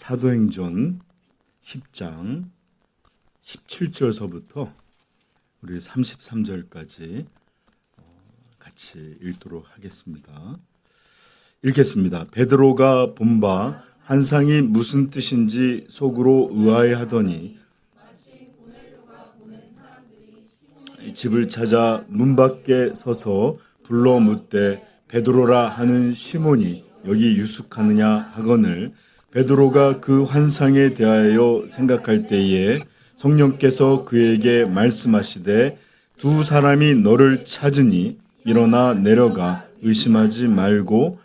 사도행전 10장 17절서부터 우리 33절까지 같이 읽도록 하겠습니다. 읽겠습니다. 베드로가 본 바 환상이 무슨 뜻인지 속으로 의아해하더니 집을 찾아 문 밖에 서서 불러 묻되 베드로라 하는 시몬이 여기 유숙하느냐 하거늘 베드로가 그 환상에 대하여 생각할 때에 성령께서 그에게 말씀하시되 두 사람이 너를 찾으니 일어나 내려가 의심하지 말고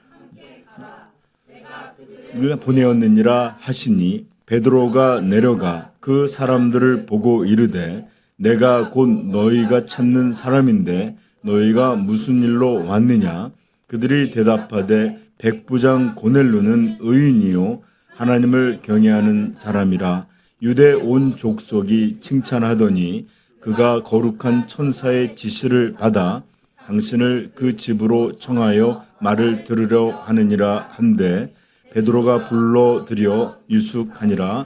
보내었느니라 하시니 베드로가 내려가 그 사람들을 보고 이르되 내가 곧 너희가 찾는 사람인데 너희가 무슨 일로 왔느냐 그들이 대답하되 백부장 고넬료는 의인이요 하나님을 경외하는 사람이라 유대 온 족속이 칭찬하더니 그가 거룩한 천사의 지시를 받아 당신을 그 집으로 청하여 말을 들으려 하느니라 한데 베드로가 불러들여 유숙하니라.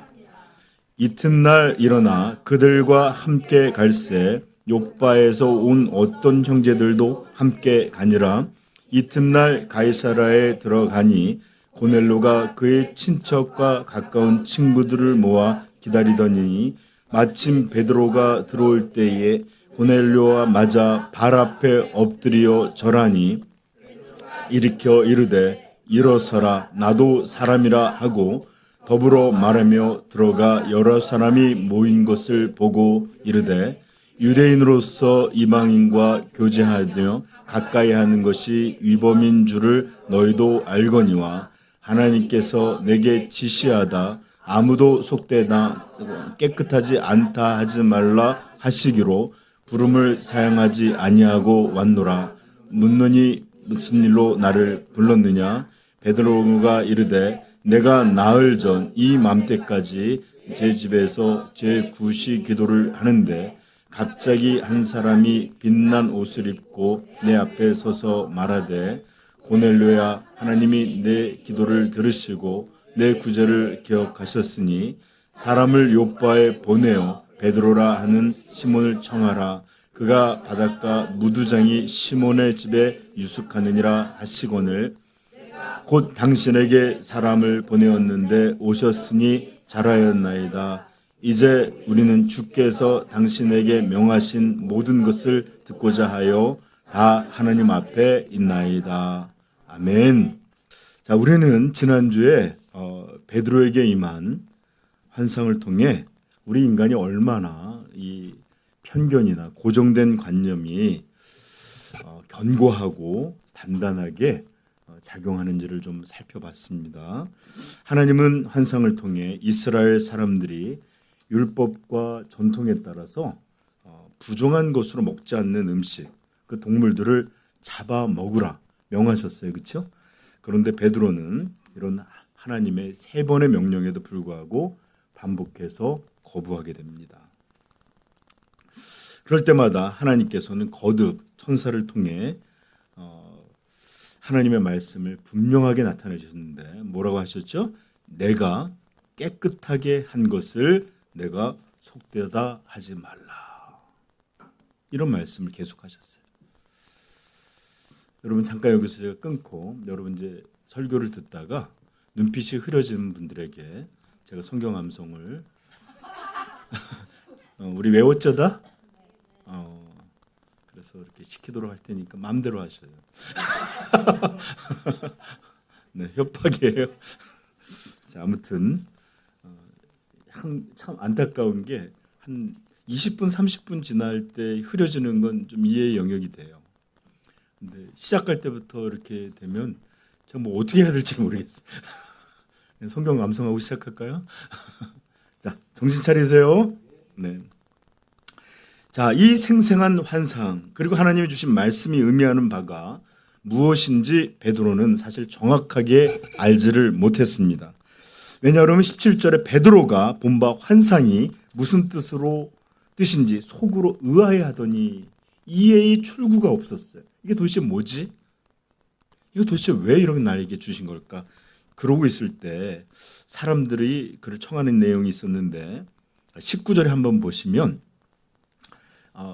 이튿날 일어나 그들과 함께 갈새 욥바에서 온 어떤 형제들도 함께 가니라. 이튿날 가이사라에 들어가니 고넬료가 그의 친척과 가까운 친구들을 모아 기다리더니 마침 베드로가 들어올 때에 고넬료와 맞아 발 앞에 엎드려 절하니 일으켜 이르되 일어서라 나도 사람이라 하고 더불어 말하며 들어가 여러 사람이 모인 것을 보고 이르되 유대인으로서 이방인과 교제하며 가까이 하는 것이 위법인 줄을 너희도 알거니와 하나님께서 내게 지시하다 아무도 속되나 깨끗하지 않다 하지 말라 하시기로 부름을 사용하지 아니하고 왔노라. 묻노니 무슨 일로 나를 불렀느냐? 베드로가 이르되 내가 나흘 전 이 맘때까지 제 집에서 제 구시 기도를 하는데 갑자기 한 사람이 빛난 옷을 입고 내 앞에 서서 말하되 고넬료야 하나님이 내 기도를 들으시고 내 구제를 기억하셨으니 사람을 욥바에 보내어 베드로라 하는 시몬을 청하라. 그가 바닷가 무두장이 시몬의 집에 유숙하느니라 하시거늘 곧 당신에게 사람을 보내었는데 오셨으니 잘하였나이다. 이제 우리는 주께서 당신에게 명하신 모든 것을 듣고자 하여 다 하나님 앞에 있나이다. 아멘. 자, 우리는 지난주에 베드로에게 임한 환상을 통해 우리 인간이 얼마나 이 편견이나 고정된 관념이 견고하고 단단하게 작용하는지를 좀 살펴봤습니다. 하나님은 환상을 통해 이스라엘 사람들이 율법과 전통에 따라서 부정한 것으로 먹지 않는 음식, 그 동물들을 잡아 먹으라 명하셨어요. 그렇죠? 그런데 베드로는 이런 하나님의 세 번의 명령에도 불구하고 반복해서 거부하게 됩니다. 그럴 때마다 하나님께서는 거듭 천사를 통해 하나님의 말씀을 분명하게 나타내셨는데 뭐라고 하셨죠? 내가 깨끗하게 한 것을 내가 속되다 하지 말라. 이런 말씀을 계속하셨어요. 여러분 잠깐 여기서 제가 끊고 여러분 이제 설교를 듣다가 눈빛이 흐려지는 분들에게 제가 성경 암송을 우리 외웠죠다? 그래서 이렇게 시키도록 할 테니까 마음대로 하셔요. 네, 협박이에요. 자, 아무튼 참 안타까운 게 한 20분, 30분 지날 때 흐려지는 건 좀 이해의 영역이 돼요. 근데 시작할 때부터 이렇게 되면 제가 뭐 어떻게 해야 될지 모르겠어요. 성경 암송하고 시작할까요? 자, 정신 차리세요. 네. 자, 이 생생한 환상 그리고 하나님이 주신 말씀이 의미하는 바가 무엇인지 베드로는 사실 정확하게 알지를 못했습니다. 왜냐하면 17절에 베드로가 본 바 환상이 무슨 뜻인지 속으로 의아해하더니 이해의 출구가 없었어요. 이게 도대체 뭐지? 이거 도대체 왜 이런 나에게 주신 걸까? 그러고 있을 때 사람들이 그를 청하는 내용이 있었는데 19절에 한번 보시면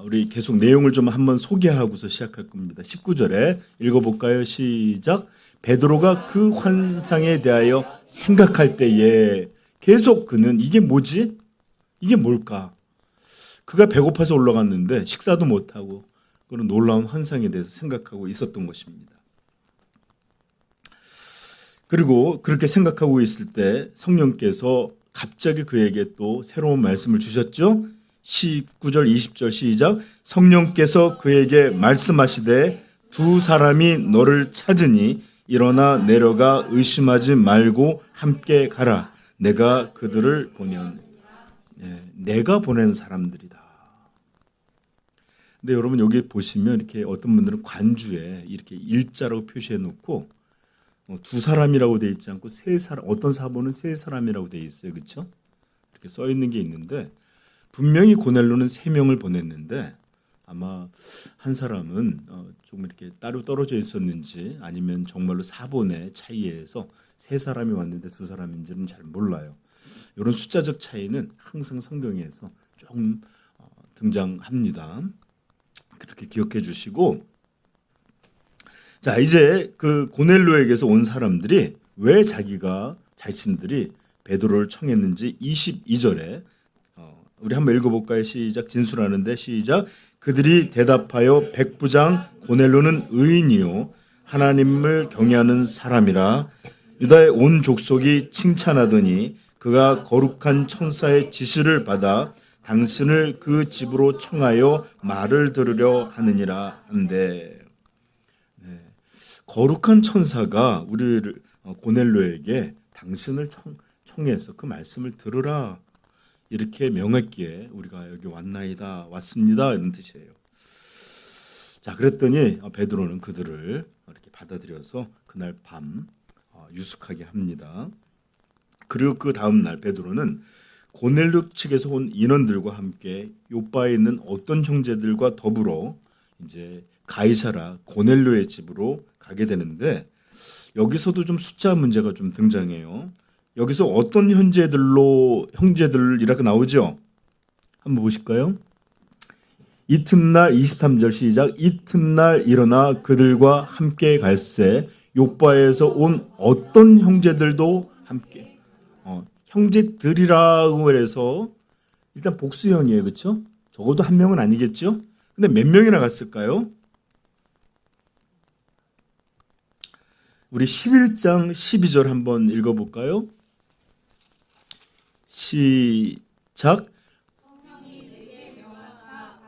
우리 계속 내용을 좀 한번 소개하고서 시작할 겁니다. 19절에 읽어볼까요? 시작. 베드로가 그 환상에 대하여 생각할 때에 계속 그는 이게 뭐지? 이게 뭘까? 그가 배고파서 올라갔는데 식사도 못하고 그런 놀라운 환상에 대해서 생각하고 있었던 것입니다. 그리고 그렇게 생각하고 있을 때 성령께서 갑자기 그에게 또 새로운 말씀을 주셨죠. 19절 20절 시작. 성령께서 그에게 말씀하시되 두 사람이 너를 찾으니 일어나 내려가 의심하지 말고 함께 가라. 내가 그들을 보낸 내가 보낸 사람들이다. 근데 여러분 여기 보시면 이렇게 어떤 분들은 관주에 이렇게 일자라고 표시해 놓고 두 사람이라고 되어 있지 않고 세 사람, 어떤 사본은 세 사람이라고 되어 있어요. 그렇죠? 이렇게 써 있는 게 있는데 분명히 고넬로는 세 명을 보냈는데 아마 한 사람은 조금 이렇게 따로 떨어져 있었는지 아니면 정말로 사본의 차이에서 세 사람이 왔는데 두 사람인지는 잘 몰라요. 이런 숫자적 차이는 항상 성경에서 조금 등장합니다. 그렇게 기억해 주시고, 자 이제 그 고넬로에게서 온 사람들이 왜 자신들이 베드로를 청했는지 22절에 우리 한번 읽어볼까요? 시작. 진술하는데 시작. 그들이 대답하여 백부장 고넬로는 의인이요 하나님을 경외하는 사람이라 유다의 온 족속이 칭찬하더니 그가 거룩한 천사의 지시를 받아 당신을 그 집으로 청하여 말을 들으려 하느니라 한데, 거룩한 천사가 우리를 고넬로에게 당신을 청해서 그 말씀을 들으라 이렇게 명했기에 우리가 여기 왔습니다 이런 뜻이에요. 자 그랬더니 베드로는 그들을 이렇게 받아들여서 그날 밤 유숙하게 합니다. 그리고 그 다음 날 베드로는 고넬료 측에서 온 인원들과 함께 요바에 있는 어떤 형제들과 더불어 이제 가이사라 고넬료의 집으로 가게 되는데 여기서도 좀 숫자 문제가 좀 등장해요. 여기서 어떤 형제들이라고 나오죠? 한번 보실까요? 이튿날 23절 시작. 이튿날 일어나 그들과 함께 갈새 요바에서 온 어떤 형제들도 함께 형제들이라고 해서 일단 복수형이에요. 그렇죠? 적어도 한 명은 아니겠죠? 근데 몇 명이나 갔을까요? 우리 11장 12절 한번 읽어볼까요? 시작.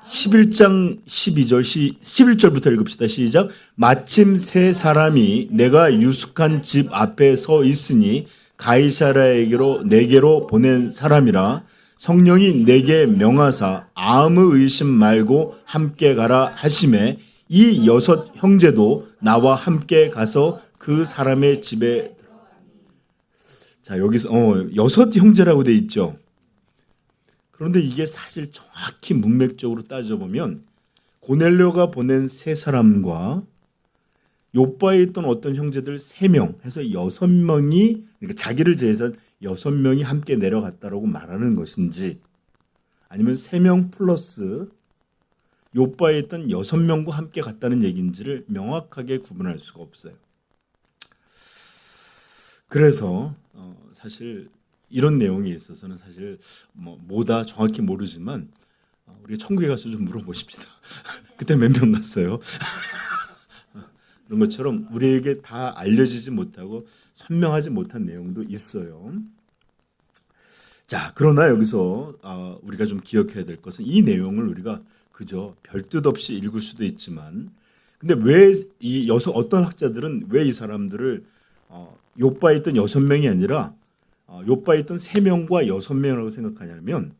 11장 11절부터 읽읍시다. 시작. 마침 세 사람이 내가 유숙한 집 앞에 서 있으니 내게로 보낸 사람이라 성령이 내게 명하사 아무 의심 말고 함께 가라 하심에 이 여섯 형제도 나와 함께 가서 그 사람의 집에. 자 여기서 여섯 형제라고 돼 있죠. 그런데 이게 사실 정확히 문맥적으로 따져보면 고넬료가 보낸 세 사람과 요바에 있던 어떤 형제들 3명 해서 6명이 그러니까 자기를 제외한 6명이 함께 내려갔다라고 말하는 것인지 아니면 3명 플러스 요바에 있던 6명과 함께 갔다는 얘기인지를 명확하게 구분할 수가 없어요. 그래서 사실 이런 내용에 있어서는 사실 뭐다 정확히 모르지만 우리 천국에 가서 좀 물어보십시다. 그때 몇 명 갔어요? 그런 것처럼 우리에게 다 알려지지 못하고 선명하지 못한 내용도 있어요. 자, 그러나 여기서 우리가 좀 기억해야 될 것은 이 내용을 우리가 그저 별 뜻 없이 읽을 수도 있지만, 근데 왜 어떤 학자들은 왜 이 사람들을 요바에 있던 6명이 아니라 요바에 있던 3명과 6명이라고 생각하냐면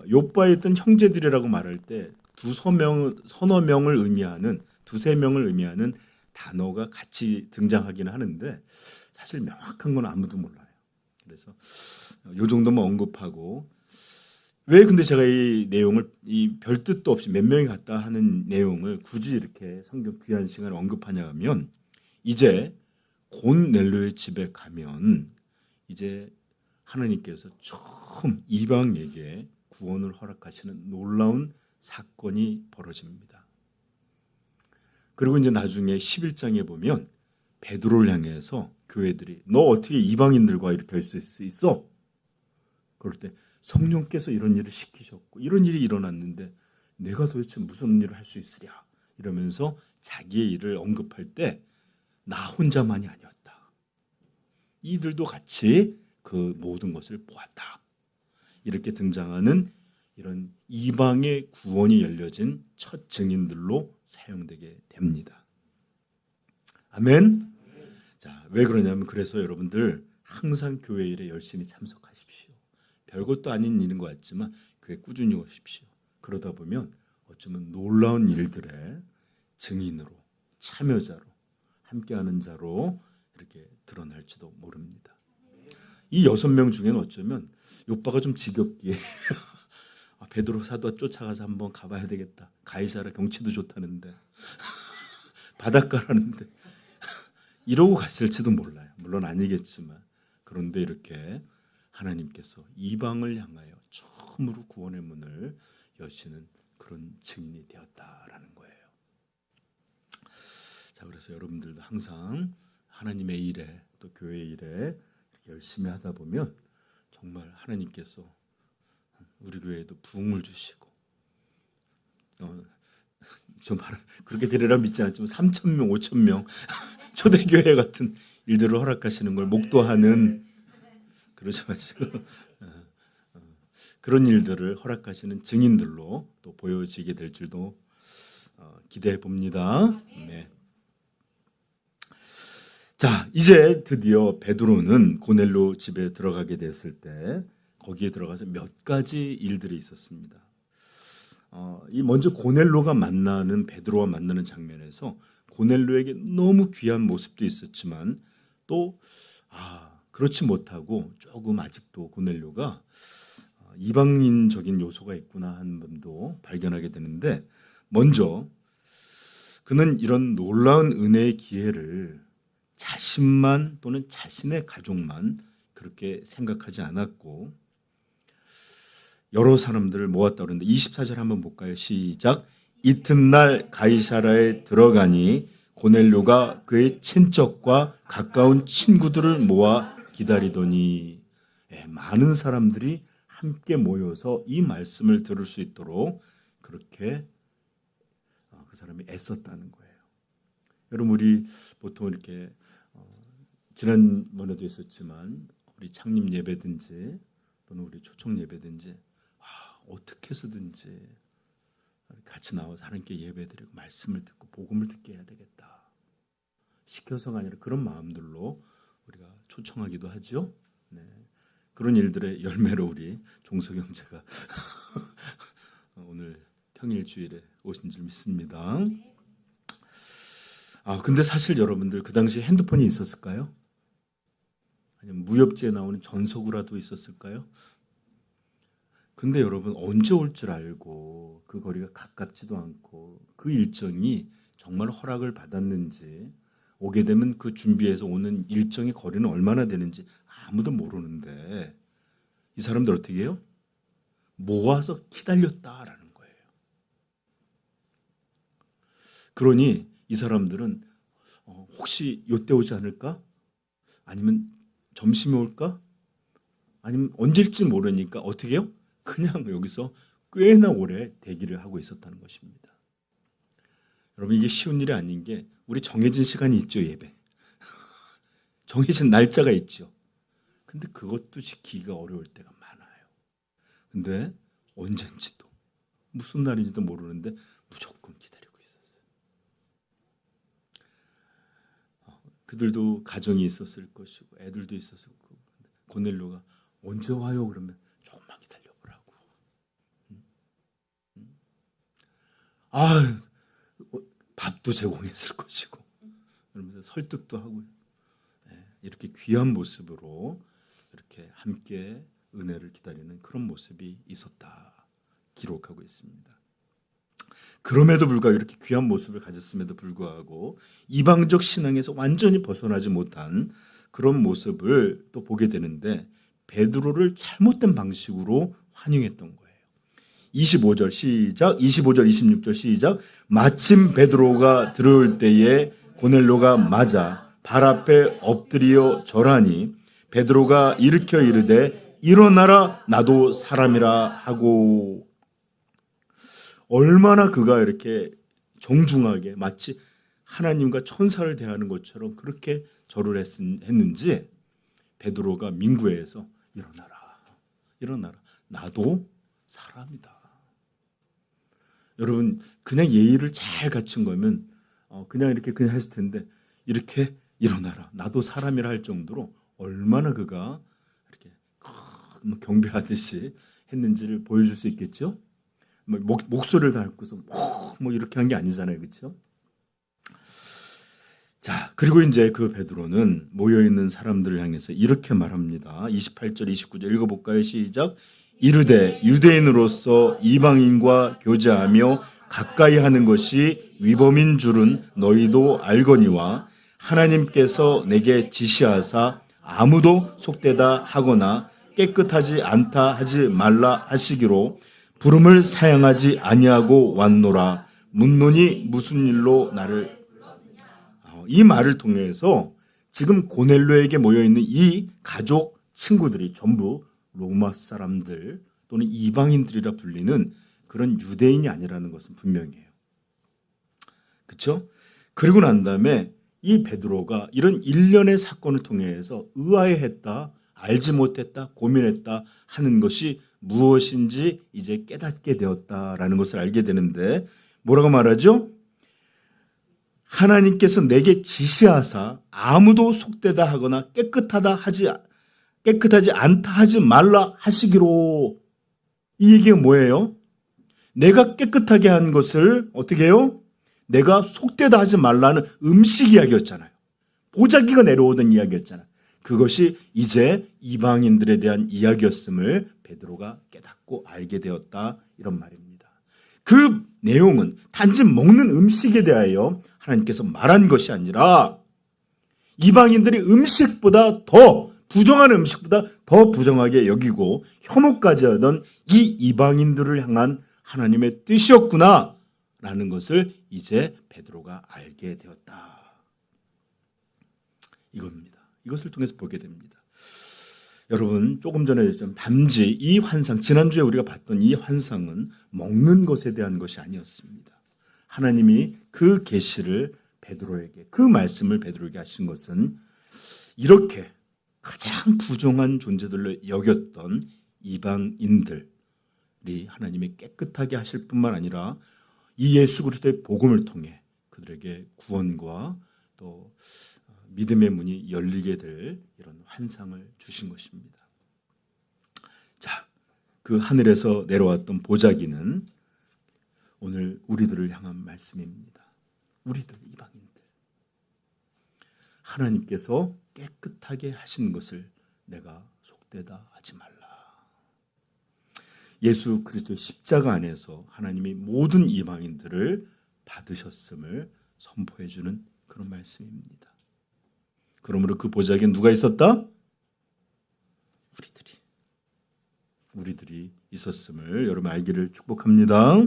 요바에 있던 형제들이라고 말할 때 서너 명을 의미하는 두세 명을 의미하는 단어가 같이 등장하기는 하는데 사실 명확한 건 아무도 몰라요. 그래서 요 정도만 언급하고, 왜 근데 제가 이 내용을 이 별 뜻도 없이 몇 명이 갔다 하는 내용을 굳이 이렇게 성경 귀한 시간에 언급하냐 하면 이제 고넬료의 집에 가면 이제 하나님께서 처음 이방에게 구원을 허락하시는 놀라운 사건이 벌어집니다. 그리고 이제 나중에 11장에 보면 베드로를 향해서 교회들이 너 어떻게 이방인들과 이렇게 할 수 있어? 그럴 때 성령께서 이런 일을 시키셨고 이런 일이 일어났는데 내가 도대체 무슨 일을 할 수 있으랴? 이러면서 자기의 일을 언급할 때 나 혼자만이 아니었다. 이들도 같이 그 모든 것을 보았다. 이렇게 등장하는 이런 이방의 구원이 열려진 첫 증인들로 사용되게 됩니다. 아멘. 자, 왜 그러냐면 그래서 여러분들 항상 교회 일에 열심히 참석하십시오. 별것도 아닌 일인 것 같지만 교회 꾸준히 오십시오. 그러다 보면 어쩌면 놀라운 일들의 증인으로, 참여자로, 함께하는 자로 이렇게 드러날지도 모릅니다. 이 6명 중에는 어쩌면 요빠가 좀 지겹기에 베드로 사도 쫓아가서 한번 가봐야 되겠다. 가이사라 경치도 좋다는데 바닷가라는데 이러고 갔을지도 몰라요. 물론 아니겠지만 그런데 이렇게 하나님께서 이방을 향하여 처음으로 구원의 문을 여시는 그런 증인이 되었다라는 거예요. 자, 그래서 여러분들도 항상 하나님의 일에 또 교회 일에 이렇게 열심히 하다 보면 정말 하나님께서 우리 교회에도 부흥을 주시고 좀 그렇게 되리라 믿지 않지만 3,000명, 5,000명 초대교회 같은 일들을 허락하시는 걸 목도하는 그러지 마시고 그런 일들을 허락하시는 증인들로 또 보여지게 될 줄도 기대해 봅니다. 네. 자, 이제 드디어 베드로는 고넬료 집에 들어가게 됐을 때 거기에 들어가서 몇 가지 일들이 있었습니다. 이 먼저 고넬료가 만나는 베드로와 만나는 장면에서 고넬료에게 너무 귀한 모습도 있었지만 또 그렇지 못하고 조금 아직도 고넬료가 이방인적인 요소가 있구나 하는 점도 발견하게 되는데 먼저 그는 이런 놀라운 은혜의 기회를 자신만 또는 자신의 가족만 그렇게 생각하지 않았고 여러 사람들을 모았다 그러는데 24절 한번 볼까요? 시작. 이튿날 가이사라에 들어가니 고넬료가 그의 친척과 가까운 친구들을 모아 기다리더니 많은 사람들이 함께 모여서 이 말씀을 들을 수 있도록 그렇게 그 사람이 애썼다는 거예요. 여러분 우리 보통 이렇게 지난번에도 있었지만 우리 창립 예배든지 또는 우리 초청 예배든지 어떻게 해서든지 같이 나와서 하나님께 예배드리고 말씀을 듣고 복음을 듣게 해야 되겠다. 시켜서가 아니라 그런 마음들로 우리가 초청하기도 하죠. 네. 그런 일들의 열매로 우리 종석 형제가 오늘 평일 주일에 오신 줄 믿습니다. 근데 사실 여러분들 그 당시에 핸드폰이 있었을까요? 아니면 무협지에 나오는 전속으로라도 있었을까요? 근데 여러분 언제 올 줄 알고 그 거리가 가깝지도 않고 그 일정이 정말 허락을 받았는지 오게 되면 그 준비해서 오는 일정의 거리는 얼마나 되는지 아무도 모르는데 이 사람들 어떻게 해요? 모아서 기다렸다라는 거예요. 그러니 이 사람들은 혹시 요때 오지 않을까? 아니면 점심에 올까? 아니면 언제일지 모르니까 어떻게 해요? 그냥 여기서 꽤나 오래 대기를 하고 있었다는 것입니다. 여러분 이게 쉬운 일이 아닌 게 우리 정해진 시간이 있죠. 예배. 정해진 날짜가 있죠. 근데 그것도 지키기가 어려울 때가 많아요. 근데 언젠지도 무슨 날인지도 모르는데 무조건 기다리고 있었어요. 그들도 가정이 있었을 것이고 애들도 있었을 거고 고넬료가 언제 와요? 그러면 조금만 기다려보라고. 밥도 제공했을 것이고 그러면서 설득도 하고요. 이렇게 귀한 모습으로 이렇게 함께 은혜를 기다리는 그런 모습이 있었다 기록하고 있습니다. 그럼에도 불구하고 이렇게 귀한 모습을 가졌음에도 불구하고 이방적 신앙에서 완전히 벗어나지 못한 그런 모습을 또 보게 되는데 베드로를 잘못된 방식으로 환영했던 거예요. 25절 시작, 25절 26절 시작. 마침 베드로가 들어올 때에 고넬료가 맞아 발 앞에 엎드려 절하니 베드로가 일으켜 이르되 일어나라 나도 사람이라 하고. 얼마나 그가 이렇게 정중하게 마치 하나님과 천사를 대하는 것처럼 그렇게 절을 했는지 베드로가 민구에서 일어나라 일어나라 나도 사람이다. 여러분 그냥 예의를 잘 갖춘 거면 그냥 이렇게 그냥 했을 텐데 이렇게 일어나라 나도 사람이라 할 정도로 얼마나 그가 이렇게 경배하듯이 했는지를 보여줄 수 있겠죠. 목소리를 달고서 뭐 이렇게 한 게 아니잖아요, 그렇죠? 자, 그리고 이제 그 베드로는 모여 있는 사람들을 향해서 이렇게 말합니다. 28절, 29절 읽어볼까요? 시작. 이르되 유대인으로서 이방인과 교제하며 가까이 하는 것이 위법인 줄은 너희도 알거니와 하나님께서 내게 지시하사 아무도 속되다 하거나 깨끗하지 않다 하지 말라 하시기로 부름을 사양하지 아니하고 왔노라. 묻노니 무슨 일로 나를. 이 말을 통해서 지금 고넬료에게 모여있는 이 가족 친구들이 전부 로마 사람들 또는 이방인들이라 불리는 그런 유대인이 아니라는 것은 분명해요. 그렇죠? 그리고 난 다음에 이 베드로가 이런 일련의 사건을 통해서 의아해했다, 알지 못했다, 고민했다 하는 것이 무엇인지 이제 깨닫게 되었다라는 것을 알게 되는데 뭐라고 말하죠? 하나님께서 내게 지시하사 아무도 속되다 하거나 깨끗하지 않다 하지 말라 하시기로. 이 얘기가 뭐예요? 내가 깨끗하게 한 것을 어떻게 해요? 내가 속되다 하지 말라는 음식 이야기였잖아요. 보자기가 내려오던 이야기였잖아요. 그것이 이제 이방인들에 대한 이야기였음을 베드로가 깨닫고 알게 되었다 이런 말입니다. 그 내용은 단지 먹는 음식에 대하여 하나님께서 말한 것이 아니라 이방인들이 음식보다 더 부정한 음식보다 더 부정하게 여기고 혐오까지 하던 이 이방인들을 향한 하나님의 뜻이었구나 라는 것을 이제 베드로가 알게 되었다. 이겁니다. 이것을 통해서 보게 됩니다. 여러분 조금 전에 좀 단지 이 환상, 지난주에 우리가 봤던 이 환상은 먹는 것에 대한 것이 아니었습니다. 하나님이 그 계시를 베드로에게, 그 말씀을 베드로에게 하신 것은 이렇게 가장 부정한 존재들로 여겼던 이방인들이 하나님이 깨끗하게 하실 뿐만 아니라 이 예수 그리스도의 복음을 통해 그들에게 구원과 또 믿음의 문이 열리게 될 이런 환상을 주신 것입니다. 자, 그 하늘에서 내려왔던 보자기는 오늘 우리들을 향한 말씀입니다. 우리들 이방인들. 하나님께서 깨끗하게 하신 것을 내가 속되다 하지 말라. 예수 그리스도의 십자가 안에서 하나님이 모든 이방인들을 받으셨음을 선포해 주는 그런 말씀입니다. 그러므로 그 보자기에 누가 있었다? 우리들이 있었음을 여러분 알기를 축복합니다.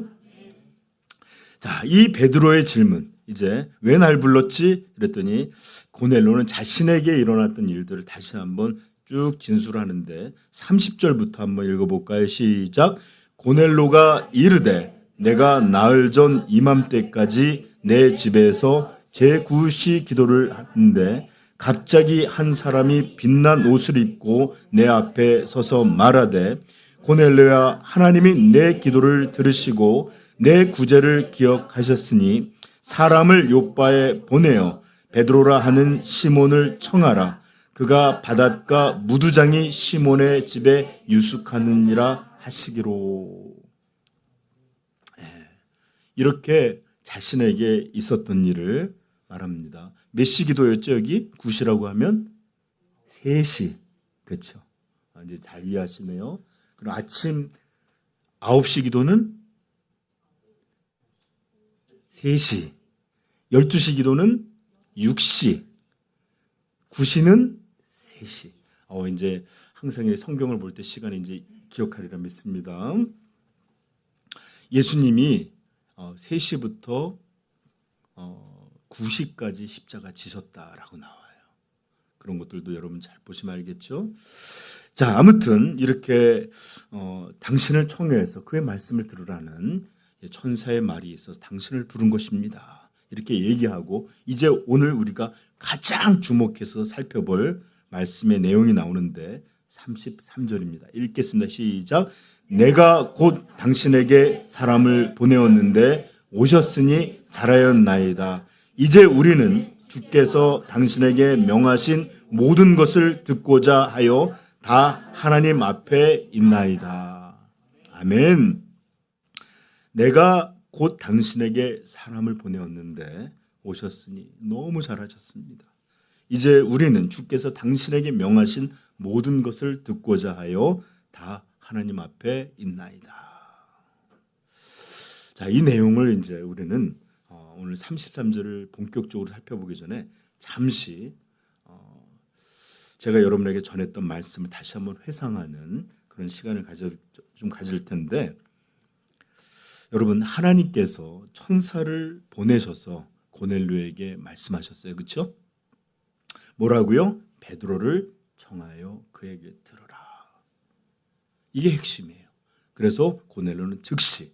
자, 이 베드로의 질문, 이제 왜 날 불렀지? 그랬더니 고넬료는 자신에게 일어났던 일들을 다시 한번 쭉 진술하는데 30절부터 한번 읽어볼까요? 시작. 고넬료가 이르되 내가 나흘 전 이맘때까지 내 집에서 제9시 기도를 하는데 갑자기 한 사람이 빛난 옷을 입고 내 앞에 서서 말하되 고넬료야, 하나님이 내 기도를 들으시고 내 구제를 기억하셨으니 사람을 요바에 보내어 베드로라 하는 시몬을 청하라. 그가 바닷가 무두장이 시몬의 집에 유숙하느니라 하시기로. 이렇게 자신에게 있었던 일을 말합니다. 몇 시 기도였죠? 여기 9시라고 하면 3시. 그렇죠. 이제 잘 이해하시네요. 그럼 아침 9시 기도는 3시, 12시 기도는 6시, 9시는 3시. 이제 항상 성경을 볼 때 시간을 이제 기억하리라 믿습니다. 예수님이 3시부터 9시까지 십자가 지셨다라고 나와요. 그런 것들도 여러분 잘 보시면 알겠죠? 자, 아무튼 이렇게 당신을 청해서 그의 말씀을 들으라는 천사의 말이 있어서 당신을 부른 것입니다. 이렇게 얘기하고 이제 오늘 우리가 가장 주목해서 살펴볼 말씀의 내용이 나오는데 33절입니다. 읽겠습니다. 시작. 내가 곧 당신에게 사람을 보내었는데 오셨으니 잘하였나이다. 이제 우리는 주께서 당신에게 명하신 모든 것을 듣고자 하여 다 하나님 앞에 있나이다. 아멘. 내가 곧 당신에게 사람을 보내었는데 오셨으니 너무 잘하셨습니다. 이제 우리는 주께서 당신에게 명하신 모든 것을 듣고자 하여 다 하나님 앞에 있나이다. 자, 이 내용을 이제 우리는 오늘 33절을 본격적으로 살펴보기 전에 잠시 제가 여러분에게 전했던 말씀을 다시 한번 회상하는 그런 시간을 가질 텐데, 여러분, 하나님께서 천사를 보내셔서 고넬료에게 말씀하셨어요. 그렇죠? 뭐라고요? 베드로를 청하여 그에게 들으라. 이게 핵심이에요. 그래서 고넬료는 즉시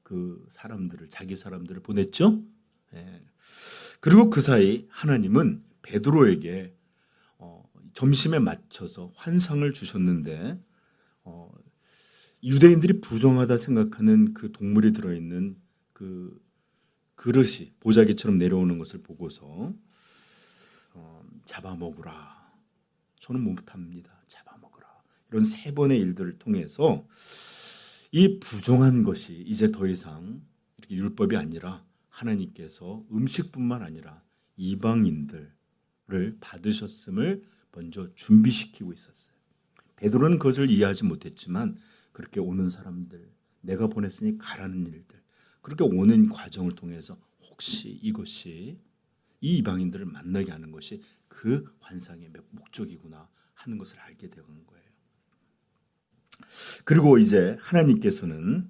그 사람들을, 자기 사람들을 보냈죠. 예. 그리고 그 사이 하나님은 베드로에게 점심에 맞춰서 환상을 주셨는데 유대인들이 부정하다 생각하는 그 동물이 들어있는 그 그릇이 보자기처럼 내려오는 것을 보고서 잡아먹으라. 저는 못합니다. 잡아먹으라. 이런 3번의 일들을 통해서 이 부정한 것이 이제 더 이상 이렇게 율법이 아니라 하나님께서 음식뿐만 아니라 이방인들을 받으셨음을 먼저 준비시키고 있었어요. 베드로는 그것을 이해하지 못했지만 그렇게 오는 사람들, 내가 보냈으니 가라는 일들, 그렇게 오는 과정을 통해서 혹시 이것이 이 이방인들을 만나게 하는 것이 그 환상의 목적이구나 하는 것을 알게 된 거예요. 그리고 이제 하나님께서는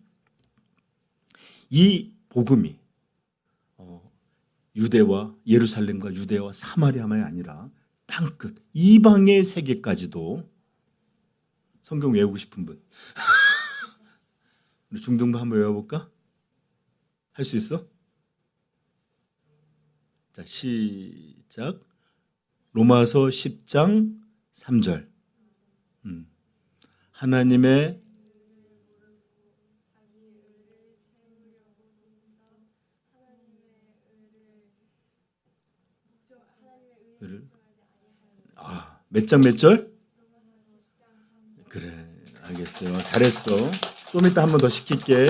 이 복음이 유대와 예루살렘과 유대와 사마리아만이 아니라 땅끝 이방의 세계까지도. 성경 외우고 싶은 분 우리 중등부 한번 외워볼까? 할 수 있어? 자, 시작. 로마서 10장 3절. 하나님의 몇 장 몇 절? 그래, 알겠어요. 잘했어. 좀 이따 한 번 더 시킬게.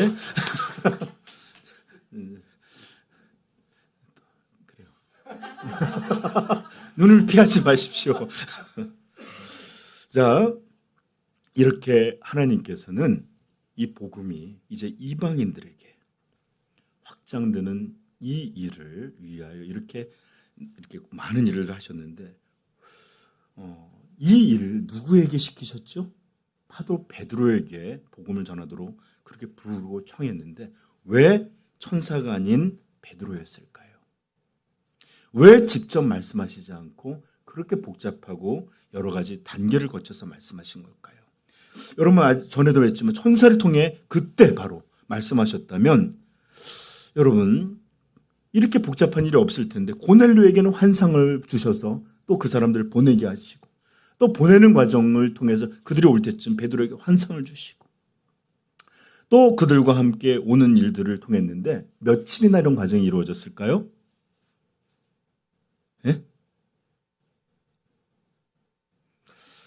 그래요. 눈을 피하지 마십시오. 자, 이렇게 하나님께서는 이 복음이 이제 이방인들에게 확장되는 이 일을 위하여 이렇게 많은 일을 하셨는데, 이 일을 누구에게 시키셨죠? 파도 베드로에게 복음을 전하도록 그렇게 부르고 청했는데 왜 천사가 아닌 베드로였을까요? 왜 직접 말씀하시지 않고 그렇게 복잡하고 여러 가지 단계를 거쳐서 말씀하신 걸까요? 여러분, 전에도 했지만 천사를 통해 그때 바로 말씀하셨다면 여러분 이렇게 복잡한 일이 없을 텐데, 고넬료에게는 환상을 주셔서 또 그 사람들을 보내게 하시고, 또 보내는 과정을 통해서 그들이 올 때쯤 베드로에게 환상을 주시고, 또 그들과 함께 오는 일들을 통했는데 며칠이나 이런 과정이 이루어졌을까요? 예?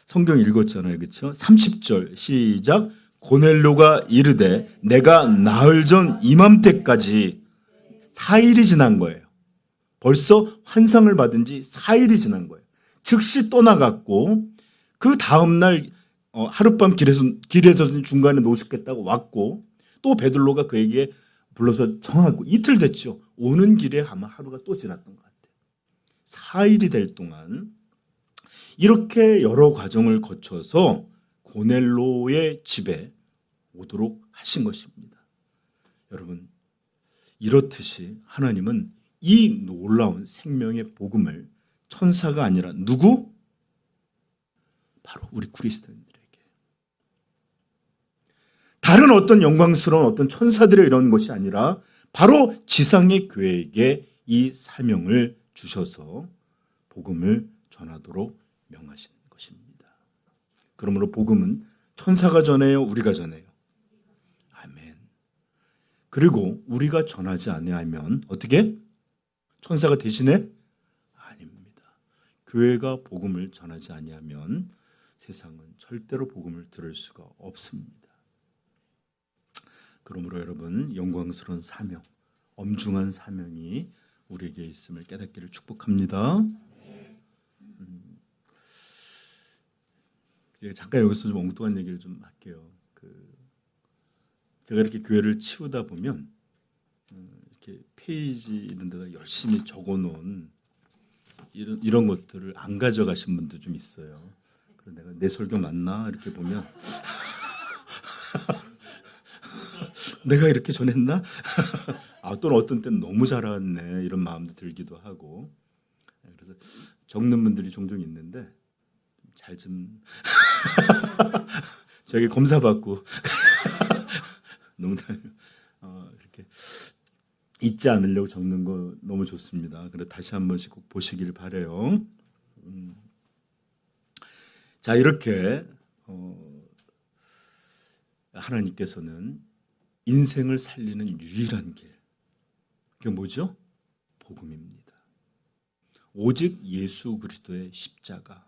성경 읽었잖아요. 그렇죠? 30절 시작. 고넬료가 이르되 내가 나흘 전 이맘때까지 4일이 지난 거예요. 벌써 환상을 받은 지 4일이 지난 거예요. 즉시 떠나갔고 그 다음날 하룻밤 길에서 중간에 노숙했다고 왔고, 또 베드로가 그에게 불러서 정하고 이틀 됐죠. 오는 길에 아마 하루가 또 지났던 것 같아요. 4일이 될 동안 이렇게 여러 과정을 거쳐서 고넬로의 집에 오도록 하신 것입니다. 여러분, 이렇듯이 하나님은 이 놀라운 생명의 복음을 천사가 아니라 누구? 바로 우리 그리스도인들에게, 다른 어떤 영광스러운 어떤 천사들의 이런 것이 아니라 바로 지상의 교회에게 이 사명을 주셔서 복음을 전하도록 명하신 것입니다. 그러므로 복음은 천사가 전해요, 우리가 전해요? 아멘. 그리고 우리가 전하지 아니하면 어떻게? 천사가 대신에? 아닙니다. 교회가 복음을 전하지 아니하면 세상은 절대로 복음을 들을 수가 없습니다. 그러므로 여러분, 영광스러운 사명, 엄중한 사명이 우리에게 있음을 깨닫기를 축복합니다. 잠깐 여기서 좀 엉뚱한 얘기를 좀 할게요. 제가 이렇게 교회를 치우다 보면 이렇게 페이지 이런 데다 열심히 적어놓은 이런 것들을 안 가져가신 분도 좀 있어요. 그래서 내가 내 설교 맞나 이렇게 보면 내가 이렇게 전했나? 또는 어떤 때는 너무 잘하네 이런 마음도 들기도 하고, 그래서 적는 분들이 종종 있는데 잘 좀 저에게 검사 받고 농담 이렇게 잊지 않으려고 적는 거 너무 좋습니다. 그래서 다시 한 번씩 꼭 보시길 바래요. 자, 이렇게 하나님께서는 인생을 살리는 유일한 길, 그게 뭐죠? 복음입니다. 오직 예수 그리스도의 십자가,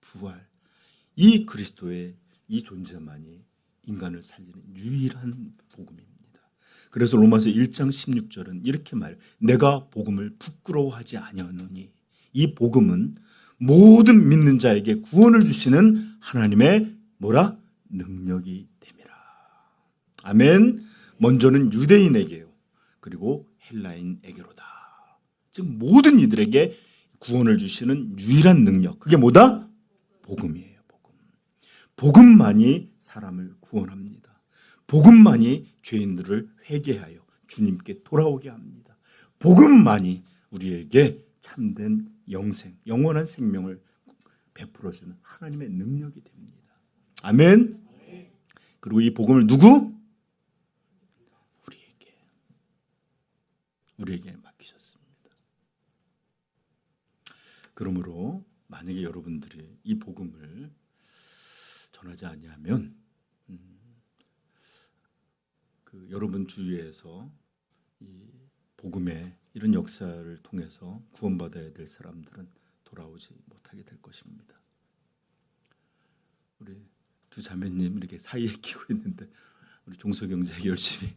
부활, 이 그리스도의 이 존재만이 인간을 살리는 유일한 복음입니다. 그래서 로마서 1장 16절은 이렇게 말해요. 내가 복음을 부끄러워하지 아니하노니, 이 복음은 모든 믿는 자에게 구원을 주시는 하나님의 뭐라? 능력이 됨이라. 아멘. 먼저는 유대인에게요, 그리고 헬라인에게로다. 즉 모든 이들에게 구원을 주시는 유일한 능력, 그게 뭐다? 복음이에요. 복음만이 사람을 구원합니다. 복음만이 죄인들을 회개하여 주님께 돌아오게 합니다. 복음만이 우리에게 참된 영생, 영원한 생명을 베풀어주는 하나님의 능력이 됩니다. 아멘. 그리고 이 복음을 누구? 우리에게 맡기셨습니다. 그러므로 만약에 여러분들이 이 복음을 전하지 아니하면 여러분 주위에서 이 복음의 이런 역사를 통해서 구원받아야 될 사람들은 돌아오지 못하게 될 것입니다. 우리 두 자매님 이렇게 사이에 끼고 있는데 우리 종소경제에게 열심히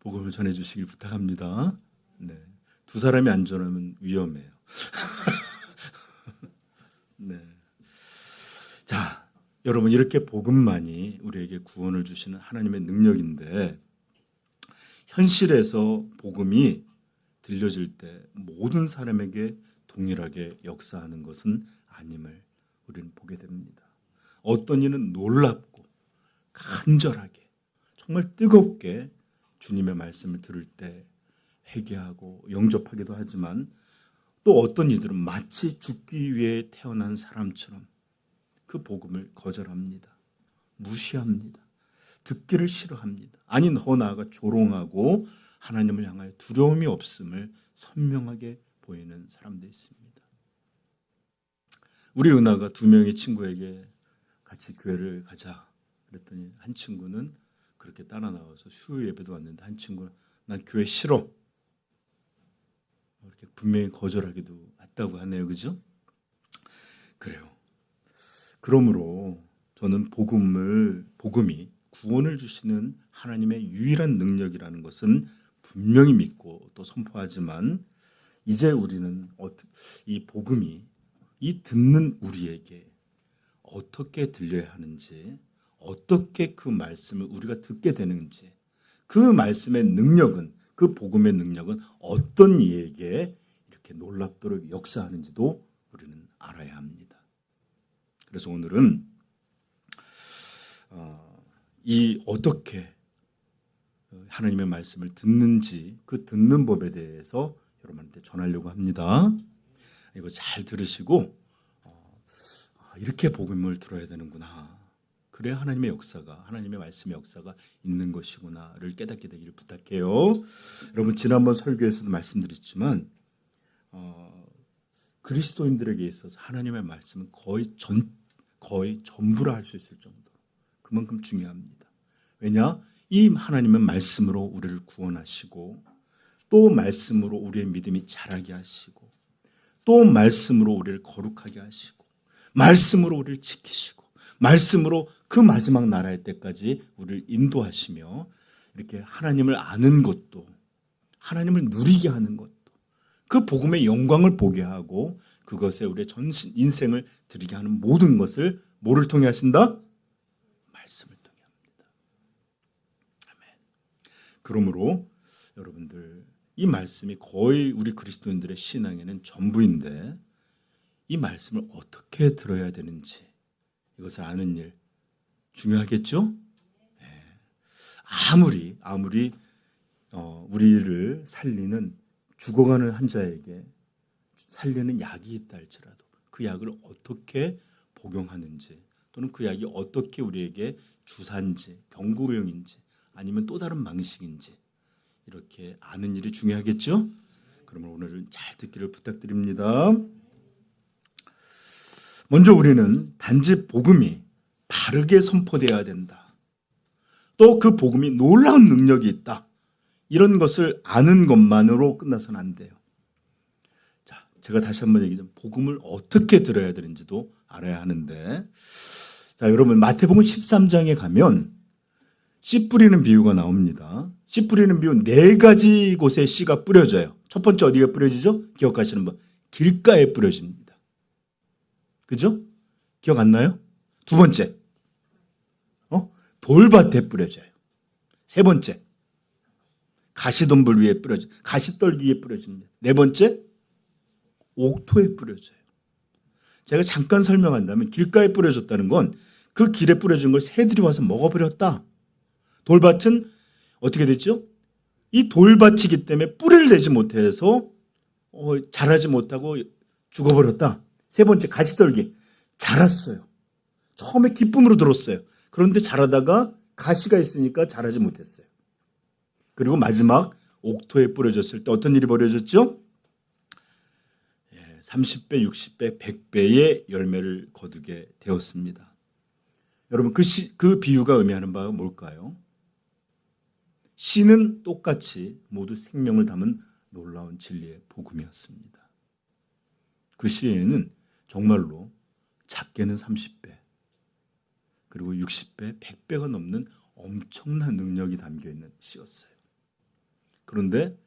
복음을 전해주시길 부탁합니다. 네, 두 사람이 안 전하면 위험해요. 네. 자, 여러분, 이렇게 복음만이 우리에게 구원을 주시는 하나님의 능력인데, 현실에서 복음이 들려질 때 모든 사람에게 동일하게 역사하는 것은 아님을 우리는 보게 됩니다. 어떤 이는 놀랍고 간절하게 정말 뜨겁게 주님의 말씀을 들을 때 회개하고 영접하기도 하지만, 또 어떤 이들은 마치 죽기 위해 태어난 사람처럼 그 복음을 거절합니다. 무시합니다. 듣기를 싫어합니다. 아니, 더 나아가 조롱하고 하나님을 향하여 두려움이 없음을 선명하게 보이는 사람도 있습니다. 우리 은하가 두 명의 친구에게 같이 교회를 가자 그랬더니 한 친구는 그렇게 따라 나와서 수요 예배도 왔는데, 한 친구는 난 교회 싫어, 이렇게 분명히 거절하기도 했다고 하네요. 그죠? 그래요. 그러므로 저는 복음이 구원을 주시는 하나님의 유일한 능력이라는 것은 분명히 믿고 또 선포하지만, 이제 우리는 이 복음이 이 듣는 우리에게 어떻게 들려야 하는지, 어떻게 그 말씀을 우리가 듣게 되는지, 그 말씀의 능력은, 그 복음의 능력은 어떤 이에게 이렇게 놀랍도록 역사하는지도 우리는 알아야 합니다. 그래서 오늘은 이 어떻게 하나님의 말씀을 듣는지, 그 듣는 법에 대해서 여러분한테 전하려고 합니다. 이거 잘 들으시고 이렇게 복음을 들어야 되는구나, 그래야 하나님의 역사가, 하나님의 말씀의 역사가 있는 것이구나를 깨닫게 되기를 부탁해요. 여러분, 지난번 설교에서도 말씀드렸지만 그리스도인들에게 있어서 하나님의 말씀은 거의 전부라 할 수 있을 정도로 그만큼 중요합니다. 왜냐? 이 하나님은 말씀으로 우리를 구원하시고, 또 말씀으로 우리의 믿음이 자라게 하시고, 또 말씀으로 우리를 거룩하게 하시고, 말씀으로 우리를 지키시고, 말씀으로 그 마지막 나라의 때까지 우리를 인도하시며, 이렇게 하나님을 아는 것도, 하나님을 누리게 하는 것도, 그 복음의 영광을 보게 하고 그것에 우리의 전 인생을 드리게 하는 모든 것을 뭐를 통해 하신다? 말씀을 통해 합니다. 아멘. 그러므로 여러분들, 이 말씀이 거의 우리 그리스도인들의 신앙에는 전부인데, 이 말씀을 어떻게 들어야 되는지 이것을 아는 일 중요하겠죠? 네. 아무리 우리를 살리는, 죽어가는 환자에게 살리는 약이 있다 할지라도 그 약을 어떻게 복용하는지, 또는 그 약이 어떻게 우리에게 주사인지, 경구용인지, 아니면 또 다른 방식인지 이렇게 아는 일이 중요하겠죠? 그러면 오늘은 잘 듣기를 부탁드립니다. 먼저 우리는 단지 복음이 바르게 선포되어야 된다, 또 그 복음이 놀라운 능력이 있다, 이런 것을 아는 것만으로 끝나서는 안 돼요. 자, 제가 다시 한번 얘기하자면 복음을 어떻게 들어야 되는지도 알아야 하는데, 자, 여러분, 마태복음 13장에 가면 씨 뿌리는 비유가 나옵니다. 씨 뿌리는 비유 4가지 곳에 씨가 뿌려져요. 첫 번째 어디에 뿌려지죠? 기억하시는 분? 길가에 뿌려집니다. 그죠? 기억 안 나요? 두 번째, 돌밭에 뿌려져요. 세 번째, 가시덤불 위에 뿌려져, 가시떨기 위에 뿌려집니다. 네 번째, 옥토에 뿌려져요. 제가 잠깐 설명한다면, 길가에 뿌려졌다는 건 그 길에 뿌려진 걸 새들이 와서 먹어버렸다. 돌밭은 어떻게 됐죠? 이 돌밭이기 때문에 뿌리를 내지 못해서 자라지 못하고 죽어버렸다. 세 번째, 가시떨기, 자랐어요. 처음에 기쁨으로 들었어요. 그런데 자라다가 가시가 있으니까 자라지 못했어요. 그리고 마지막 옥토에 뿌려졌을 때 어떤 일이 벌어졌죠? 30배, 60배, 100배의 열매를 거두게 되었습니다. 여러분, 그 비유가 의미하는 바가 뭘까요? 씨는 똑같이 모두 생명을 담은 놀라운 진리의 복음이었습니다. 그 씨에는 정말로 작게는 30배, 그리고 60배, 100배가 넘는 엄청난 능력이 담겨있는 씨였어요. 그런데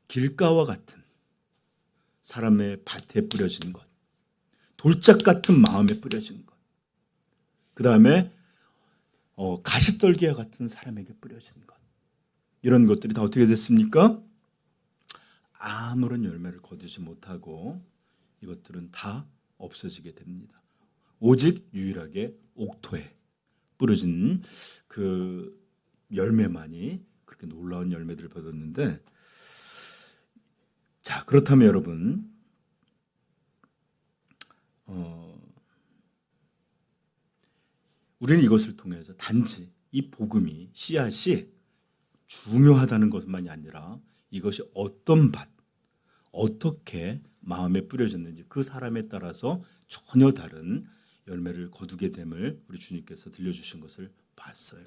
길가와 같은 사람의 밭에 뿌려진 것, 돌짝 같은 마음에 뿌려진 것, 그 다음에 가시떨기와 같은 사람에게 뿌려진 것, 이런 것들이 다 어떻게 됐습니까? 아무런 열매를 거두지 못하고 이것들은 다 없어지게 됩니다. 오직 유일하게 옥토에 뿌려진 그 열매만이 그렇게 놀라운 열매들을 받았는데, 자, 그렇다면 여러분, 우리는 이것을 통해서 단지 이 복음이, 씨앗이 중요하다는 것만이 아니라 이것이 어떤 밭, 어떻게 마음에 뿌려졌는지 그 사람에 따라서 전혀 다른 열매를 거두게 됨을 우리 주님께서 들려주신 것을 봤어요.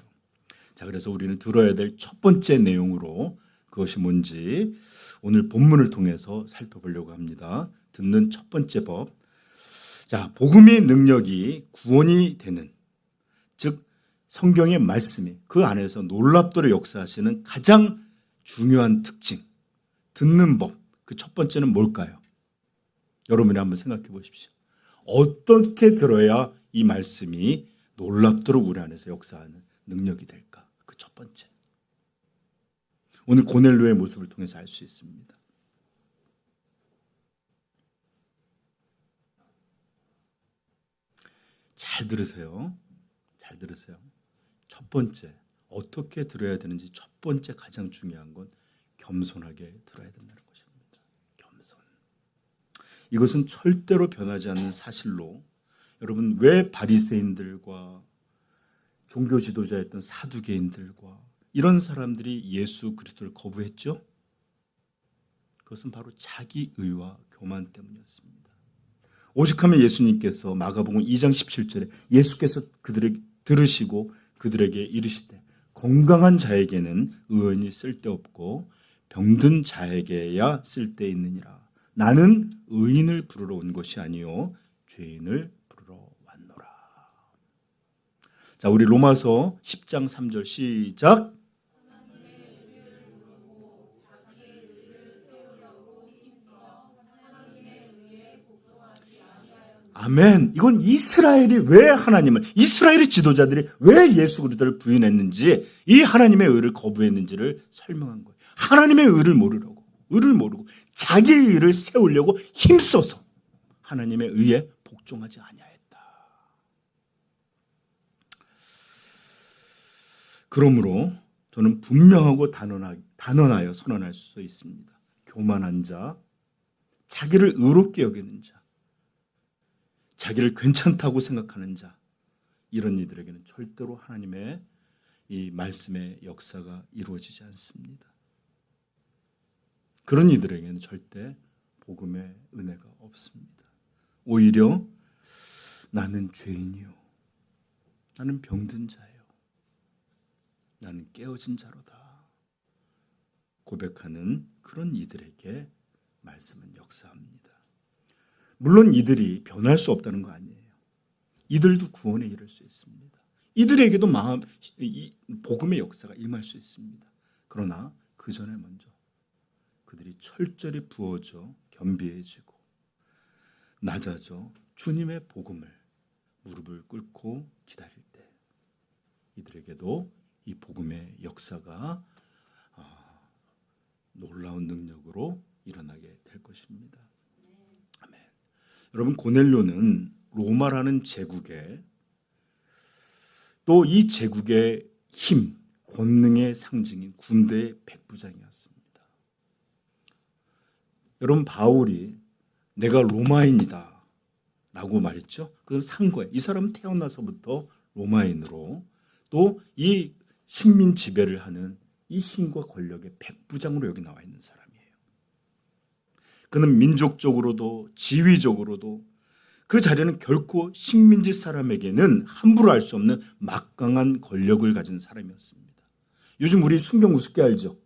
자, 그래서 우리는 들어야 될 첫 번째 내용으로 그것이 뭔지 오늘 본문을 통해서 살펴보려고 합니다. 듣는 첫 번째 법. 자, 복음의 능력이 구원이 되는, 즉 성경의 말씀이 그 안에서 놀랍도록 역사하시는 가장 중요한 특징, 듣는 법. 그 첫 번째는 뭘까요? 여러분이 한번 생각해 보십시오. 어떻게 들어야 이 말씀이 놀랍도록 우리 안에서 역사하는 능력이 될까? 그 첫 번째. 오늘 고넬료의 모습을 통해서 알 수 있습니다. 잘 들으세요. 잘 들으세요. 첫 번째, 어떻게 들어야 되는지 첫 번째 가장 중요한 건 겸손하게 들어야 된다는 것입니다. 겸손. 이것은 절대로 변하지 않는 사실로, 여러분, 왜 바리새인들과 종교 지도자였던 사두개인들과 이런 사람들이 예수 그리스도를 거부했죠? 그것은 바로 자기 의와 교만 때문이었습니다. 오직하면 예수님께서 마가복음 2장 17절에 예수께서 그들에게 들으시고 그들에게 이르시되 건강한 자에게는 의원이 쓸데없고 병든 자에게야 쓸데있느니라. 나는 의인을 부르러 온 것이 아니요 죄인을 부르러 왔노라. 자, 우리 로마서 10장 3절 시작. 아멘. 이건 이스라엘이 왜 하나님을, 이스라엘의 지도자들이 왜 예수 그리스도를 부인했는지, 이 하나님의 의를 거부했는지를 설명한 거예요. 하나님의 의를 모르고 자기의 의를 세우려고 힘써서 하나님의 의에 복종하지 아니하였다. 그러므로 저는 분명하고 단언하여 선언할 수 있습니다. 교만한 자, 자기를 의롭게 여기는 자, 자기를 괜찮다고 생각하는 자, 이런 이들에게는 절대로 하나님의 이 말씀의 역사가 이루어지지 않습니다. 그런 이들에게는 절대 복음의 은혜가 없습니다. 오히려 나는 죄인이요, 나는 병든 자예요, 나는 깨어진 자로다 고백하는 그런 이들에게 말씀은 역사합니다. 물론 이들이 변할 수 없다는 거 아니에요. 이들도 구원에 이를 수 있습니다. 이들에게도 복음의 역사가 임할 수 있습니다. 그러나 그 전에 먼저 그들이 철저히 부어져 겸비해지고 낮아져 주님의 복음을 무릎을 꿇고 기다릴 때 이들에게도 이 복음의 역사가 놀라운 능력으로 일어나게 될 것입니다. 아멘. 여러분, 고넬료는 로마라는 제국에, 또 이 제국의 힘, 권능의 상징인 군대의 백부장이었습니다. 여러분, 바울이 내가 로마인이다 라고 말했죠. 그건 산 거예요. 이 사람은 태어나서부터 로마인으로, 또 이 식민 지배를 하는 이 힘과 권력의 백부장으로 여기 나와 있는 사람이에요. 그는 민족적으로도 지위적으로도 그 자리는 결코 식민지 사람에게는 함부로 할 수 없는 막강한 권력을 가진 사람이었습니다. 요즘 우리 순경 우습게 알죠?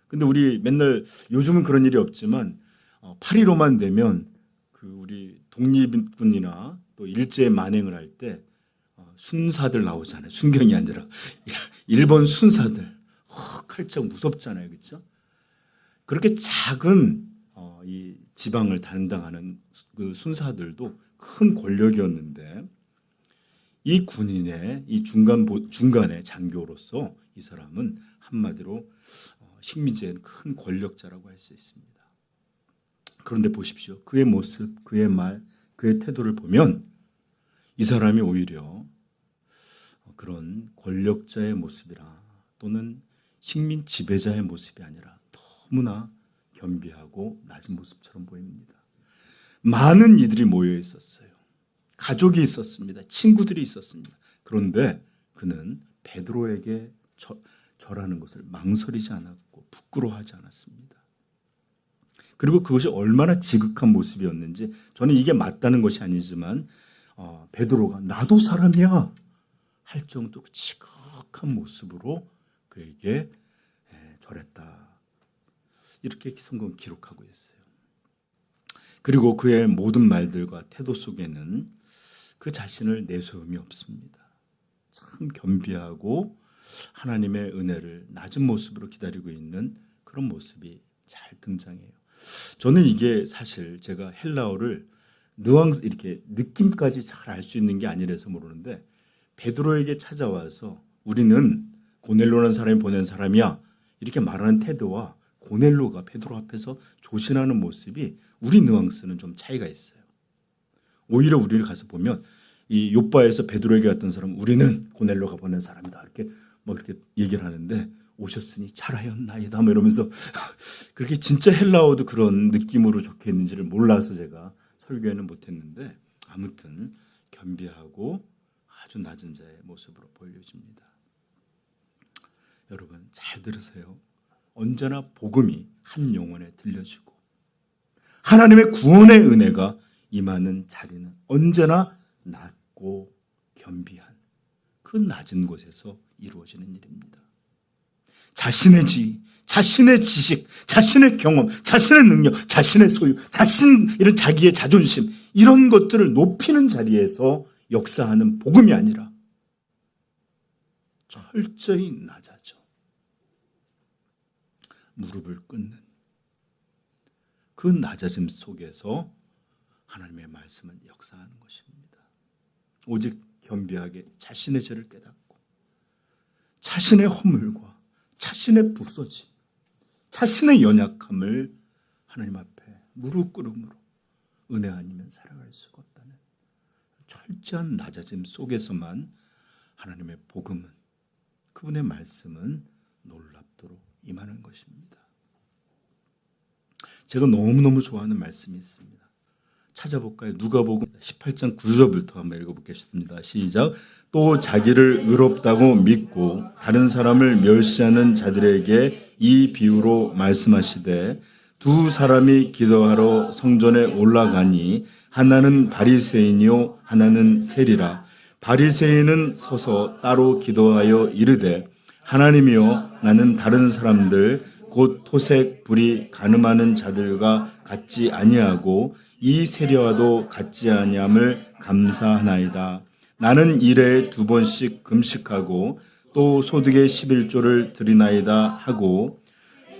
근데 우리 맨날, 요즘은 그런 일이 없지만 8.15만 되면 그 우리 독립군이나 또 일제 만행을 할 때 순사들 나오잖아요. 순경이 아니라 일본 순사들. 칼짝 무섭잖아요. 그렇죠? 그렇게 작은 이 지방을 담당하는 그 순사들도 큰 권력이었는데, 이 군인의 이 중간의 장교로서 이 사람은 한마디로 식민지의 큰 권력자라고 할 수 있습니다. 그런데 보십시오. 그의 모습, 그의 말, 그의 태도를 보면 이 사람이 오히려 그런 권력자의 모습이라, 또는 식민 지배자의 모습이 아니라 너무나 겸비하고 낮은 모습처럼 보입니다. 많은 이들이 모여 있었어요. 가족이 있었습니다. 친구들이 있었습니다. 그런데 그는 베드로에게 절하는 것을 망설이지 않았고 부끄러워하지 않았습니다. 그리고 그것이 얼마나 지극한 모습이었는지, 저는 이게 맞다는 것이 아니지만 베드로가 나도 사람이야 할 정도로 지극한 모습으로 그에게 절했다, 이렇게 성경은 기록하고 있어요. 그리고 그의 모든 말들과 태도 속에는 그 자신을 내세움이 없습니다. 참 겸비하고 하나님의 은혜를 낮은 모습으로 기다리고 있는 그런 모습이 잘 등장해요. 저는 이게 사실 제가 헬라어를 뉘앙스, 이렇게 느낌까지 잘 알 수 있는 게 아니라서 모르는데, 베드로에게 찾아와서 우리는 고넬료라는 사람이 보낸 사람이야 이렇게 말하는 태도와 고넬로가 베드로 앞에서 조신하는 모습이 우리 뉘앙스는 좀 차이가 있어요. 오히려 우리를 가서 보면 이 욥바에서 베드로에게 왔던 사람 우리는 고넬로가 보낸 사람이다 이렇게 뭐 이렇게 얘기를 하는데 오셨으니 잘하였나이다 뭐 이러면서 그렇게 진짜 헬라어도 그런 느낌으로 적혀 있는지를 몰라서 제가 설교에는 못했는데 아무튼 겸비하고 아주 낮은 자의 모습으로 보여집니다. 여러분 잘 들으세요. 언제나 복음이 한 영혼에 들려지고 하나님의 구원의 은혜가 임하는 자리는 언제나 낮고 겸비한 그 낮은 곳에서 이루어지는 일입니다. 자신의 지위, 자신의 지식, 자신의 경험, 자신의 능력, 자신의 소유, 이런 자기의 자존심 이런 것들을 높이는 자리에서 역사하는 복음이 아니라 철저히 낮아져 무릎을 꿇는 그 낮아짐 속에서 하나님의 말씀은 역사하는 것입니다. 오직 겸비하게 자신의 죄를 깨닫고 자신의 허물과 자신의 부서짐, 자신의 연약함을 하나님 앞에 무릎 꿇음으로 은혜 아니면 살아갈 수가 없다는 철저한 낮아짐 속에서만 하나님의 복음은 그분의 말씀은 놀랍도록 임하는 것입니다. 제가 너무너무 좋아하는 말씀이 있습니다. 찾아볼까요? 누가복음 18장 9절부터 한번 읽어보겠습니다. 시작. 또 자기를 의롭다고 믿고 다른 사람을 멸시하는 자들에게 이 비유로 말씀하시되 두 사람이 기도하러 성전에 올라가니 하나는 바리새인이요 하나는 세리라. 바리새인은 서서 따로 기도하여 이르되 하나님이여 나는 다른 사람들 곧 토색 불이 간음하는 자들과 같지 아니하고 이 세리와도 같지 아니함을 감사하나이다. 나는 일에 2번씩 금식하고 또 소득의 11조를 드리나이다 하고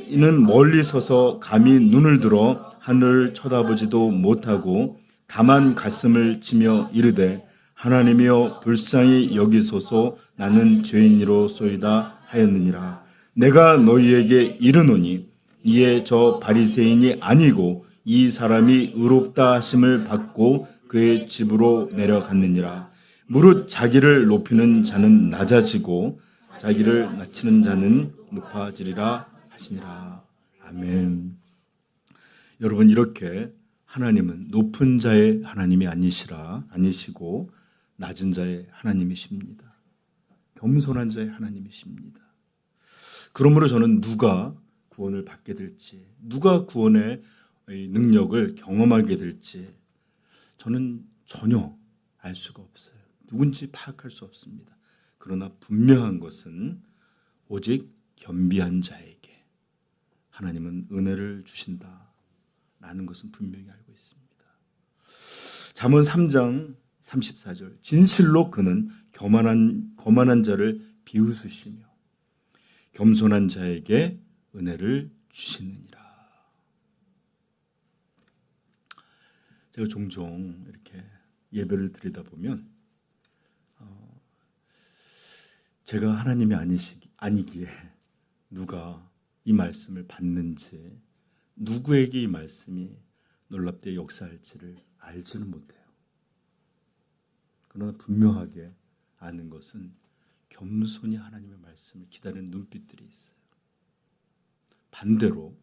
이는 멀리 서서 감히 눈을 들어 하늘을 쳐다보지도 못하고 다만 가슴을 치며 이르되 하나님이여 불쌍히 여기소서 나는 죄인이로소이다 하였느니라. 내가 너희에게 이르노니 이에 저 바리새인이 아니고 이 사람이 의롭다 하심을 받고 그의 집으로 내려갔느니라. 무릇 자기를 높이는 자는 낮아지고 자기를 낮추는 자는 높아지리라 하시니라. 아멘. 여러분 이렇게 하나님은 높은 자의 하나님이 아니시고 낮은 자의 하나님이십니다. 겸손한 자의 하나님이십니다. 그러므로 저는 누가 구원을 받게 될지, 누가 구원의 능력을 경험하게 될지 저는 전혀 알 수가 없어요. 누군지 파악할 수 없습니다. 그러나 분명한 것은 오직 겸비한 자에게 하나님은 은혜를 주신다라는 것은 분명히 알고 있습니다. 잠언 3장 34절 진실로 그는 거만한 자를 비웃으시며 겸손한 자에게 은혜를 주시느니라. 제가 종종 이렇게 예배를 드리다 보면 제가 하나님이 아니기에 누가 이 말씀을 받는지 누구에게 이 말씀이 놀랍게 역사할지를 알지는 못해요. 그러나 분명하게 아는 것은 겸손히 하나님의 말씀을 기다리는 눈빛들이 있어요. 반대로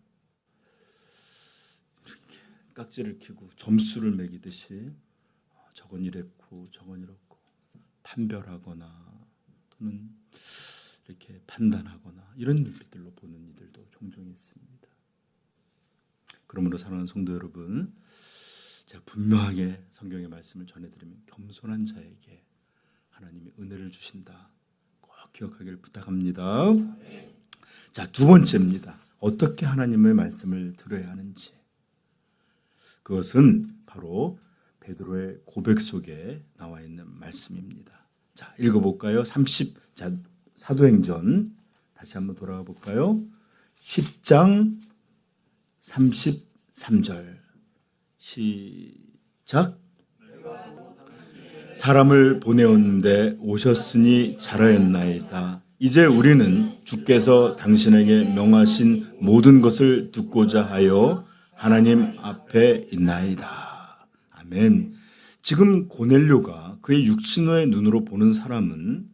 이렇게 깍지를 켜고 점수를 매기듯이 저건 이랬고 저건 이렇고 판별하거나 또는 이렇게 판단하거나 이런 눈빛들로 보는 이들도 종종 있습니다. 그러므로 사랑하는 성도 여러분, 제가 분명하게 성경의 말씀을 전해드리면 겸손한 자에게 하나님이 은혜를 주신다. 꼭 기억하기를 부탁합니다. 자, 두 번째입니다. 어떻게 하나님의 말씀을 들어야 하는지. 그것은 바로 베드로의 고백 속에 나와 있는 말씀입니다. 자, 읽어볼까요? 자, 사도행전 다시 한번 돌아가 볼까요? 10장 33절 시작. 사람을 보내었는데 오셨으니 잘하였나이다. 이제 우리는 주께서 당신에게 명하신 모든 것을 듣고자 하여 하나님 앞에 있나이다. 아멘. 지금 고넬료가 그의 육신의 눈으로 보는 사람은,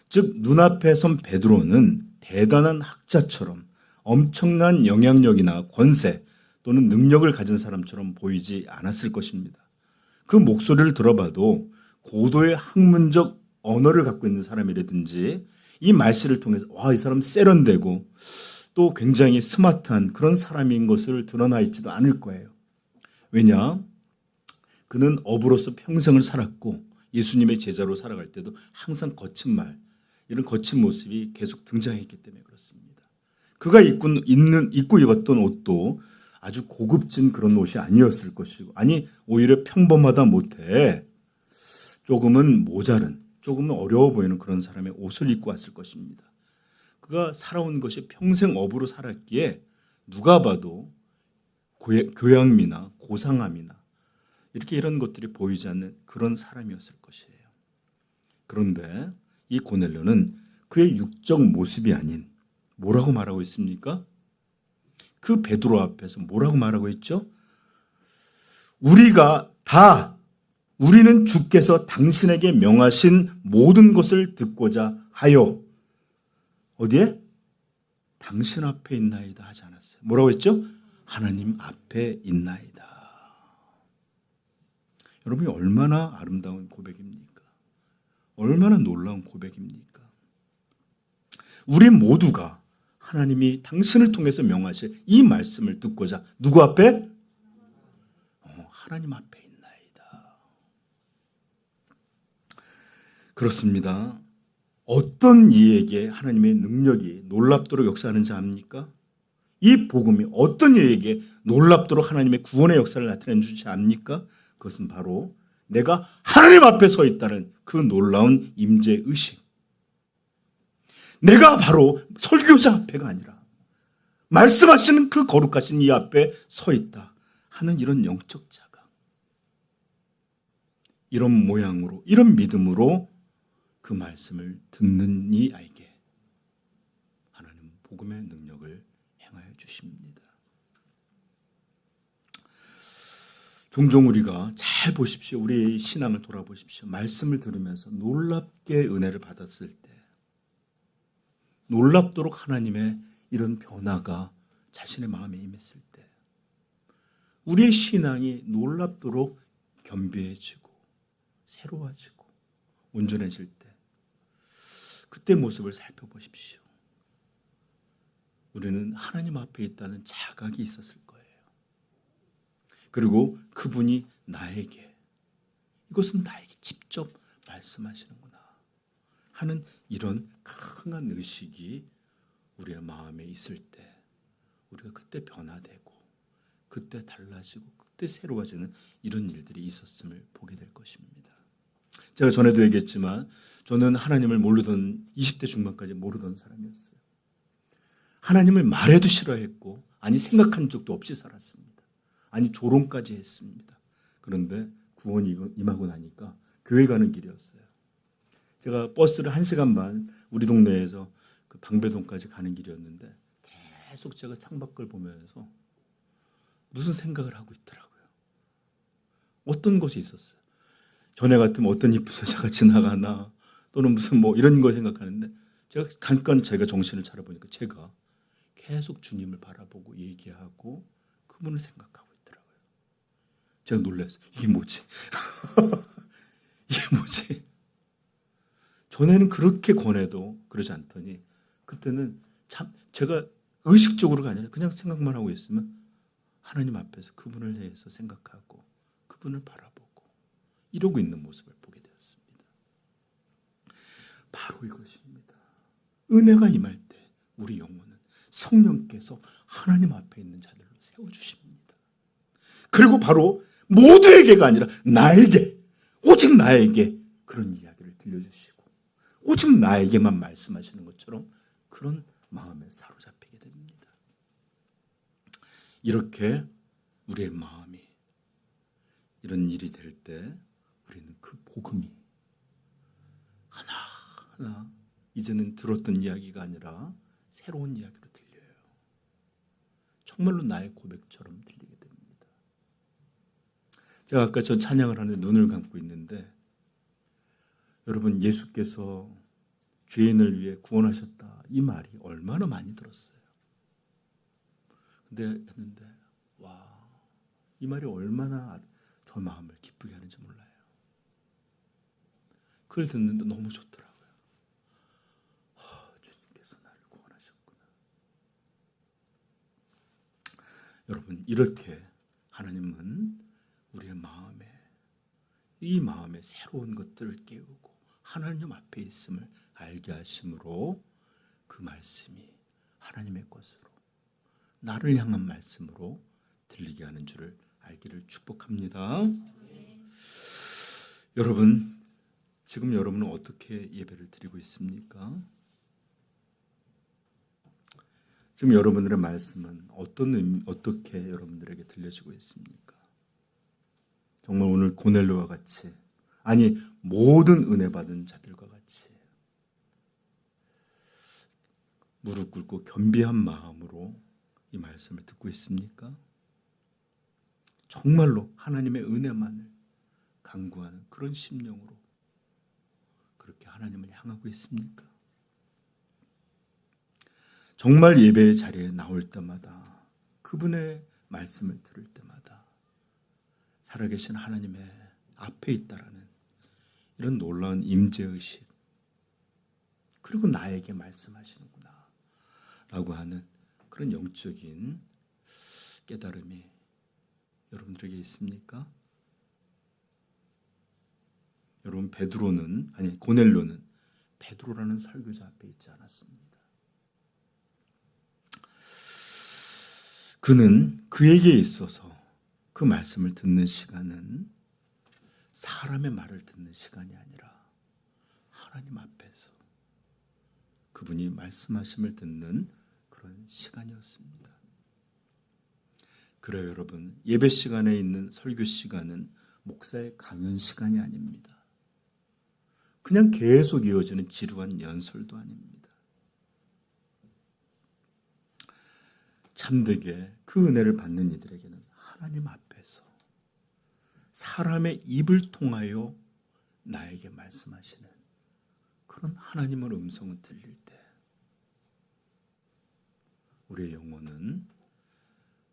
즉 눈앞에 선 베드로는 대단한 학자처럼 엄청난 영향력이나 권세 또는 능력을 가진 사람처럼 보이지 않았을 것입니다. 그 목소리를 들어봐도 고도의 학문적 언어를 갖고 있는 사람이라든지 이 말씨를 통해서 이 사람 세련되고 또 굉장히 스마트한 그런 사람인 것을 드러나 있지도 않을 거예요. 왜냐? 그는 어부로서 평생을 살았고 예수님의 제자로 살아갈 때도 항상 거친 말, 이런 거친 모습이 계속 등장했기 때문에 그렇습니다. 그가 입고 입었던 옷도 아주 고급진 그런 옷이 아니었을 것이고, 아니 오히려 평범하다 못해 조금은 모자른, 조금은 어려워 보이는 그런 사람의 옷을 입고 왔을 것입니다. 그가 살아온 것이 평생 어부로 살았기에 누가 봐도 교양미나 고상함이나 이렇게 이런 것들이 보이지 않는 그런 사람이었을 것이에요. 그런데 이 고넬료는 그의 육적 모습이 아닌 뭐라고 말하고 있습니까? 그 베드로 앞에서 뭐라고 말하고 있죠? 우리는 주께서 당신에게 명하신 모든 것을 듣고자 하여 어디에? 당신 앞에 있나이다 하지 않았어요. 뭐라고 했죠? 하나님 앞에 있나이다. 여러분이 얼마나 아름다운 고백입니까? 얼마나 놀라운 고백입니까? 우리 모두가 하나님이 당신을 통해서 명하실 이 말씀을 듣고자 누구 앞에? 하나님 앞에 있나이다. 그렇습니다. 어떤 이에게 하나님의 능력이 놀랍도록 역사하는지 압니까? 이 복음이 어떤 이에게 놀랍도록 하나님의 구원의 역사를 나타내 주지 압니까? 그것은 바로 내가 하나님 앞에 서 있다는 그 놀라운 임재의식. 내가 바로 설교자 앞에가 아니라 말씀하시는 그 거룩하신 이 앞에 서 있다 하는 이런 영적 자각. 이런 모양으로, 이런 믿음으로 그 말씀을 듣는 이에게 하나님 복음의 능력을 행하여 주십니다. 종종 우리가 잘 보십시오. 우리의 신앙을 돌아보십시오. 말씀을 들으면서 놀랍게 은혜를 받았을 때, 놀랍도록 하나님의 이런 변화가 자신의 마음에 임했을 때, 우리의 신앙이 놀랍도록 겸비해지고 새로워지고 온전해질 때, 그때 모습을 살펴보십시오. 우리는 하나님 앞에 있다는 자각이 있었을 거예요. 그리고 그분이 나에게, 이것은 나에게 직접 말씀하시는구나 하는 이런 강한 의식이 우리의 마음에 있을 때 우리가 그때 변화되고 그때 달라지고 그때 새로워지는 이런 일들이 있었음을 보게 될 것입니다. 제가 전에도 얘기했지만 저는 하나님을 모르던 20대 중반까지 모르던 사람이었어요. 하나님을 말해도 싫어했고 아니 생각한 적도 없이 살았습니다. 아니 조롱까지 했습니다. 그런데 구원이 임하고 나니까 교회 가는 길이었어요. 제가 버스를 1시간 반 우리 동네에서 그 방배동까지 가는 길이었는데 계속 제가 창밖을 보면서 무슨 생각을 하고 있더라고요. 어떤 것이 있었어요. 전에 같으면 어떤 이쁜 여자가 지나가나 또는 무슨 뭐 이런 거 생각하는데 제가 잠깐 제가 정신을 차려보니까 제가 계속 주님을 바라보고 얘기하고 그분을 생각하고 있더라고요. 제가 놀랐어요. 이게 뭐지? 이게 뭐지? 전에는 그렇게 권해도 그러지 않더니 그때는 참 제가 의식적으로가 아니라 그냥 생각만 하고 있으면 하나님 앞에서 그분을 대해서 생각하고 그분을 바라보고 이러고 있는 모습을 보게 되었습니다. 바로 이것입니다. 은혜가 임할 때 우리 영혼은 성령께서 하나님 앞에 있는 자들로 세워주십니다. 그리고 바로 모두에게가 아니라 나에게, 오직 나에게 그런 이야기를 들려주시고 오직 나에게만 말씀하시는 것처럼 그런 마음에 사로잡히게 됩니다. 이렇게 우리의 마음이 이런 일이 될 때 우리는 그 복음이 하나하나 이제는 들었던 이야기가 아니라 새로운 이야기로 들려요. 정말로 나의 고백처럼 들리게 됩니다. 제가 아까 저 찬양을 하는데 눈을 감고 있는데 여러분, 예수께서 죄인을 위해 구원하셨다, 이 말이 얼마나 많이 들었어요. 근데 했는데 와, 이 말이 얼마나 저 마음을 기쁘게 하는지 몰라요. 그걸 듣는데 너무 좋더라고요. 주님께서 나를 구원하셨구나. 여러분, 이렇게 하나님은 우리의 마음에, 이 마음에 새로운 것들을 깨우고 하나님 앞에 있음을 알게 하심으로 그 말씀이 하나님의 것으로, 나를 향한 말씀으로 들리게 하는 줄을 알기를 축복합니다. 여러분, 지금 여러분은 어떻게 예배를 드리고 있습니까? 지금 여러분들의 말씀은 어떻게 여러분들에게 들려지고 있습니까? 정말 오늘 고넬료와 같이, 아니 모든 은혜 받은 자들과 같이 무릎 꿇고 겸비한 마음으로 이 말씀을 듣고 있습니까? 정말로 하나님의 은혜만을 간구하는 그런 심령으로 그렇게 하나님을 향하고 있습니까? 정말 예배의 자리에 나올 때마다, 그분의 말씀을 들을 때마다 살아계신 하나님의 앞에 있다라는 이런 놀라운 임재의식, 그리고 나에게 말씀하시는구나 라고 하는 그런 영적인 깨달음이 여러분들에게 있습니까? 여러분, 고넬료는 베드로라는 설교자 앞에 있지 않았습니다. 그는, 그에게 있어서 그 말씀을 듣는 시간은 사람의 말을 듣는 시간이 아니라 하나님 앞에서 그분이 말씀하심을 듣는 그런 시간이었습니다. 그래요, 여러분, 예배 시간에 있는 설교 시간은 목사의 강연 시간이 아닙니다. 그냥 계속 이어지는 지루한 연설도 아닙니다. 참되게 그 은혜를 받는 이들에게는 하나님 앞에서 사람의 입을 통하여 나에게 말씀하시는 그런 하나님의 음성을 들릴 때 우리의 영혼은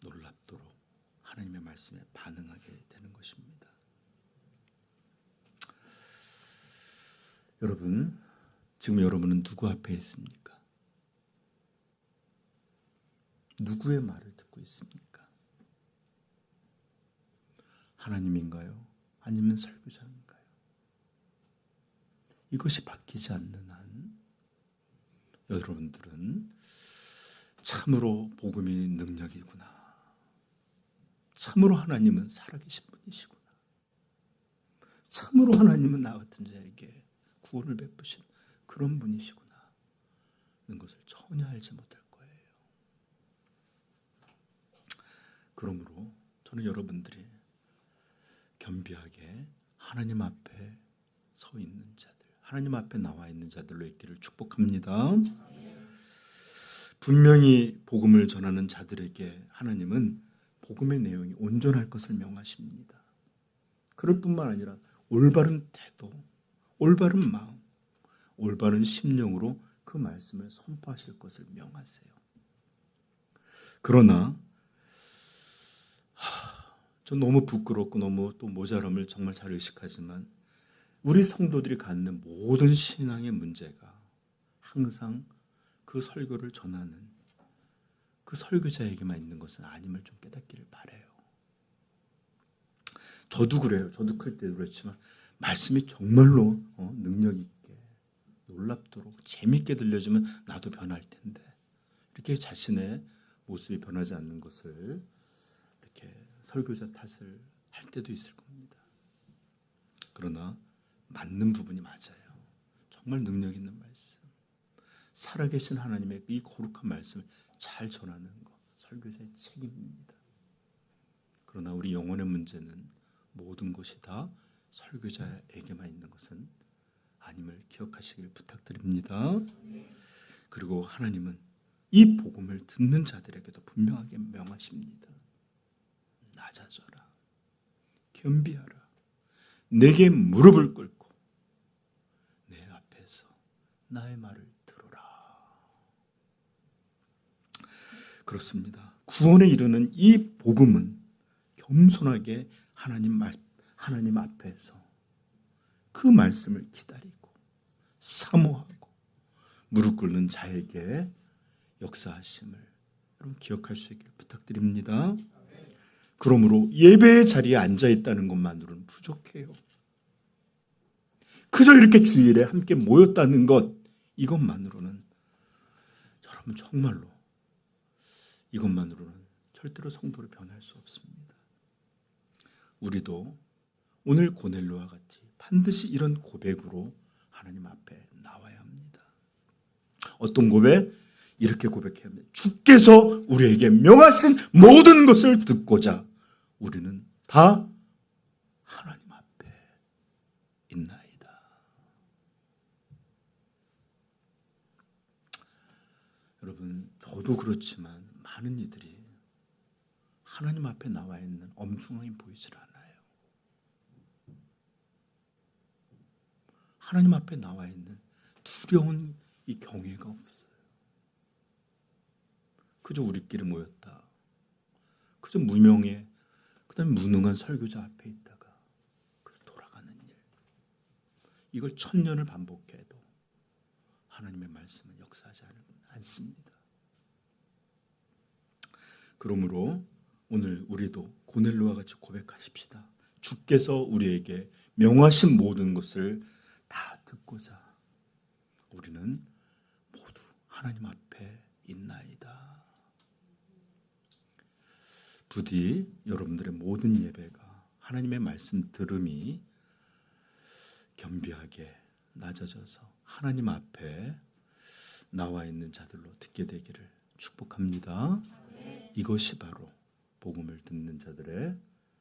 놀랍도록 하나님의 말씀에 반응하게 되는 것입니다. 여러분, 지금 여러분은 누구 앞에 있습니까? 누구의 말을 듣고 있습니까? 하나님인가요? 아니면 설교자인가요? 이것이 바뀌지 않는 한 여러분들은 참으로 복음이 능력이구나, 참으로 하나님은 살아계신 분이시구나, 참으로 하나님은 나 같은 자에게 구원을 베푸신 그런 분이시구나 하는 것을 전혀 알지 못할 거예요. 그러므로 저는 여러분들이 겸비하게 하나님 앞에 서 있는 자들, 하나님 앞에 나와 있는 자들로 있기를 축복합니다. 분명히 복음을 전하는 자들에게 하나님은 복음의 내용이 온전할 것을 명하십니다. 그럴 뿐만 아니라 올바른 태도, 올바른 마음, 올바른 심령으로 그 말씀을 선포하실 것을 명하세요. 그러나 전 너무 부끄럽고 너무 또 모자람을 정말 잘 의식하지만 우리 성도들이 갖는 모든 신앙의 문제가 항상 그 설교를 전하는 그 설교자에게만 있는 것은 아님을 좀 깨닫기를 바라요. 저도 그래요. 저도 클 때도 그렇지만 말씀이 정말로 능력 있게 놀랍도록 재밌게 들려주면 나도 변할 텐데 이렇게 자신의 모습이 변하지 않는 것을 이렇게 설교자 탓을 할 때도 있을 겁니다. 그러나 맞는 부분이 맞아요. 정말 능력 있는 말씀, 살아계신 하나님의 이 거룩한 말씀을 잘 전하는 것, 설교자의 책임입니다. 그러나 우리 영혼의 문제는 모든 것이 다 설교자에게만 있는 것은 아님을 기억하시길 부탁드립니다. 그리고 하나님은 이 복음을 듣는 자들에게도 분명하게 명하십니다. 낮아져라, 겸비하라, 내게 무릎을 꿇고 내 앞에서 나의 말을 들어라. 그렇습니다. 구원에 이르는 이 복음은 겸손하게 하나님 앞에서 그 말씀을 기다리고 사모하고 무릎 꿇는 자에게 역사하심을 여러분 기억할 수 있기를 부탁드립니다. 그러므로 예배의 자리에 앉아 있다는 것만으로는 부족해요. 그저 이렇게 주일에 함께 모였다는 것, 이것만으로는 여러분 정말로 이것만으로는 절대로 성도를 변할 수 없습니다. 우리도 오늘 고넬료와 같이 반드시 이런 고백으로 하나님 앞에 나와야 합니다. 어떤 고백? 이렇게 고백해야 합니다. 주께서 우리에게 명하신 모든 것을 듣고자 우리는 다 하나님 앞에 있나이다. 여러분, 저도 그렇지만 많은 이들이 하나님 앞에 나와 있는 엄중함이 보이질 않아요. 하나님 앞에 나와 있는 두려운 이 경외가 없어요. 그저 우리끼리 모였다. 그저 무명의 그다음에 무능한 설교자 앞에 있다가 그래서 돌아가는 일. 이걸 1000년을 반복해도 하나님의 말씀은 역사하지 않습니다. 그러므로 오늘 우리도 고넬료와 같이 고백하십시다. 주께서 우리에게 명하신 모든 것을 다 듣고자 우리는 모두 하나님 앞에 있나이다. 부디 여러분들의 모든 예배가 하나님의 말씀 들음이 겸비하게 낮아져서 하나님 앞에 나와 있는 자들로 듣게 되기를 축복합니다. 이것이 바로 복음을 듣는 자들의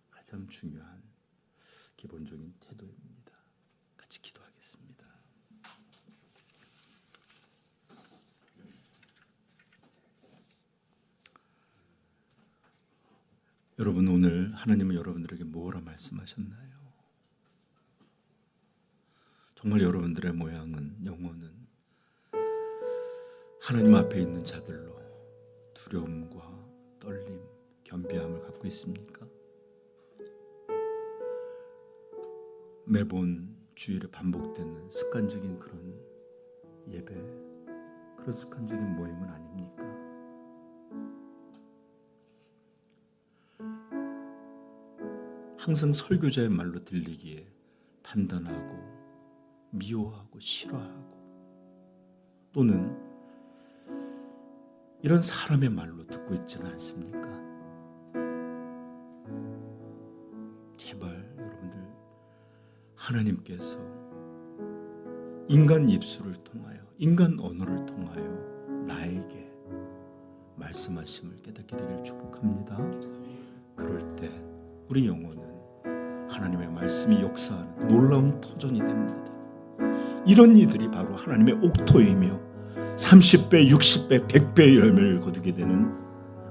가장 중요한 기본적인 태도입니다. 같이 기도하겠습니다. 여러분, 오늘 하나님은 여러분들에게 뭐라 말씀하셨나요? 정말 여러분들의 모양은, 영혼은 하나님 앞에 있는 자들로 두려움과 떨림, 겸비함을 갖고 있습니까? 매번 주일에 반복되는 습관적인 그런 예배, 그런 습관적인 모임은 아닙니까? 항상 설교자의 말로 들리기에 판단하고 미워하고 싫어하고 또는 이런 사람의 말로 듣고 있지는 않습니까? 제발 여러분들, 하나님께서 인간 입술을 통하여, 인간 언어를 통하여 나에게 말씀하심을 깨닫게 되기를 축복합니다. 그럴 때 우리 영혼은 하나님의 말씀이 역사하는 놀라운 터전이 됩니다. 이런 이들이 바로 하나님의 옥토이며 30배, 60배, 100배의 열매를 거두게 되는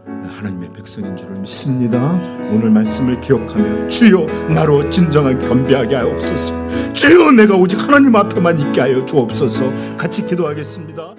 하나님의 백성인 줄을 믿습니다. 오늘 말씀을 기억하며 주여 나로 진정하게 겸비하게 하옵소서. 주여 내가 오직 하나님 앞에만 있게 하여 주옵소서. 같이 기도하겠습니다.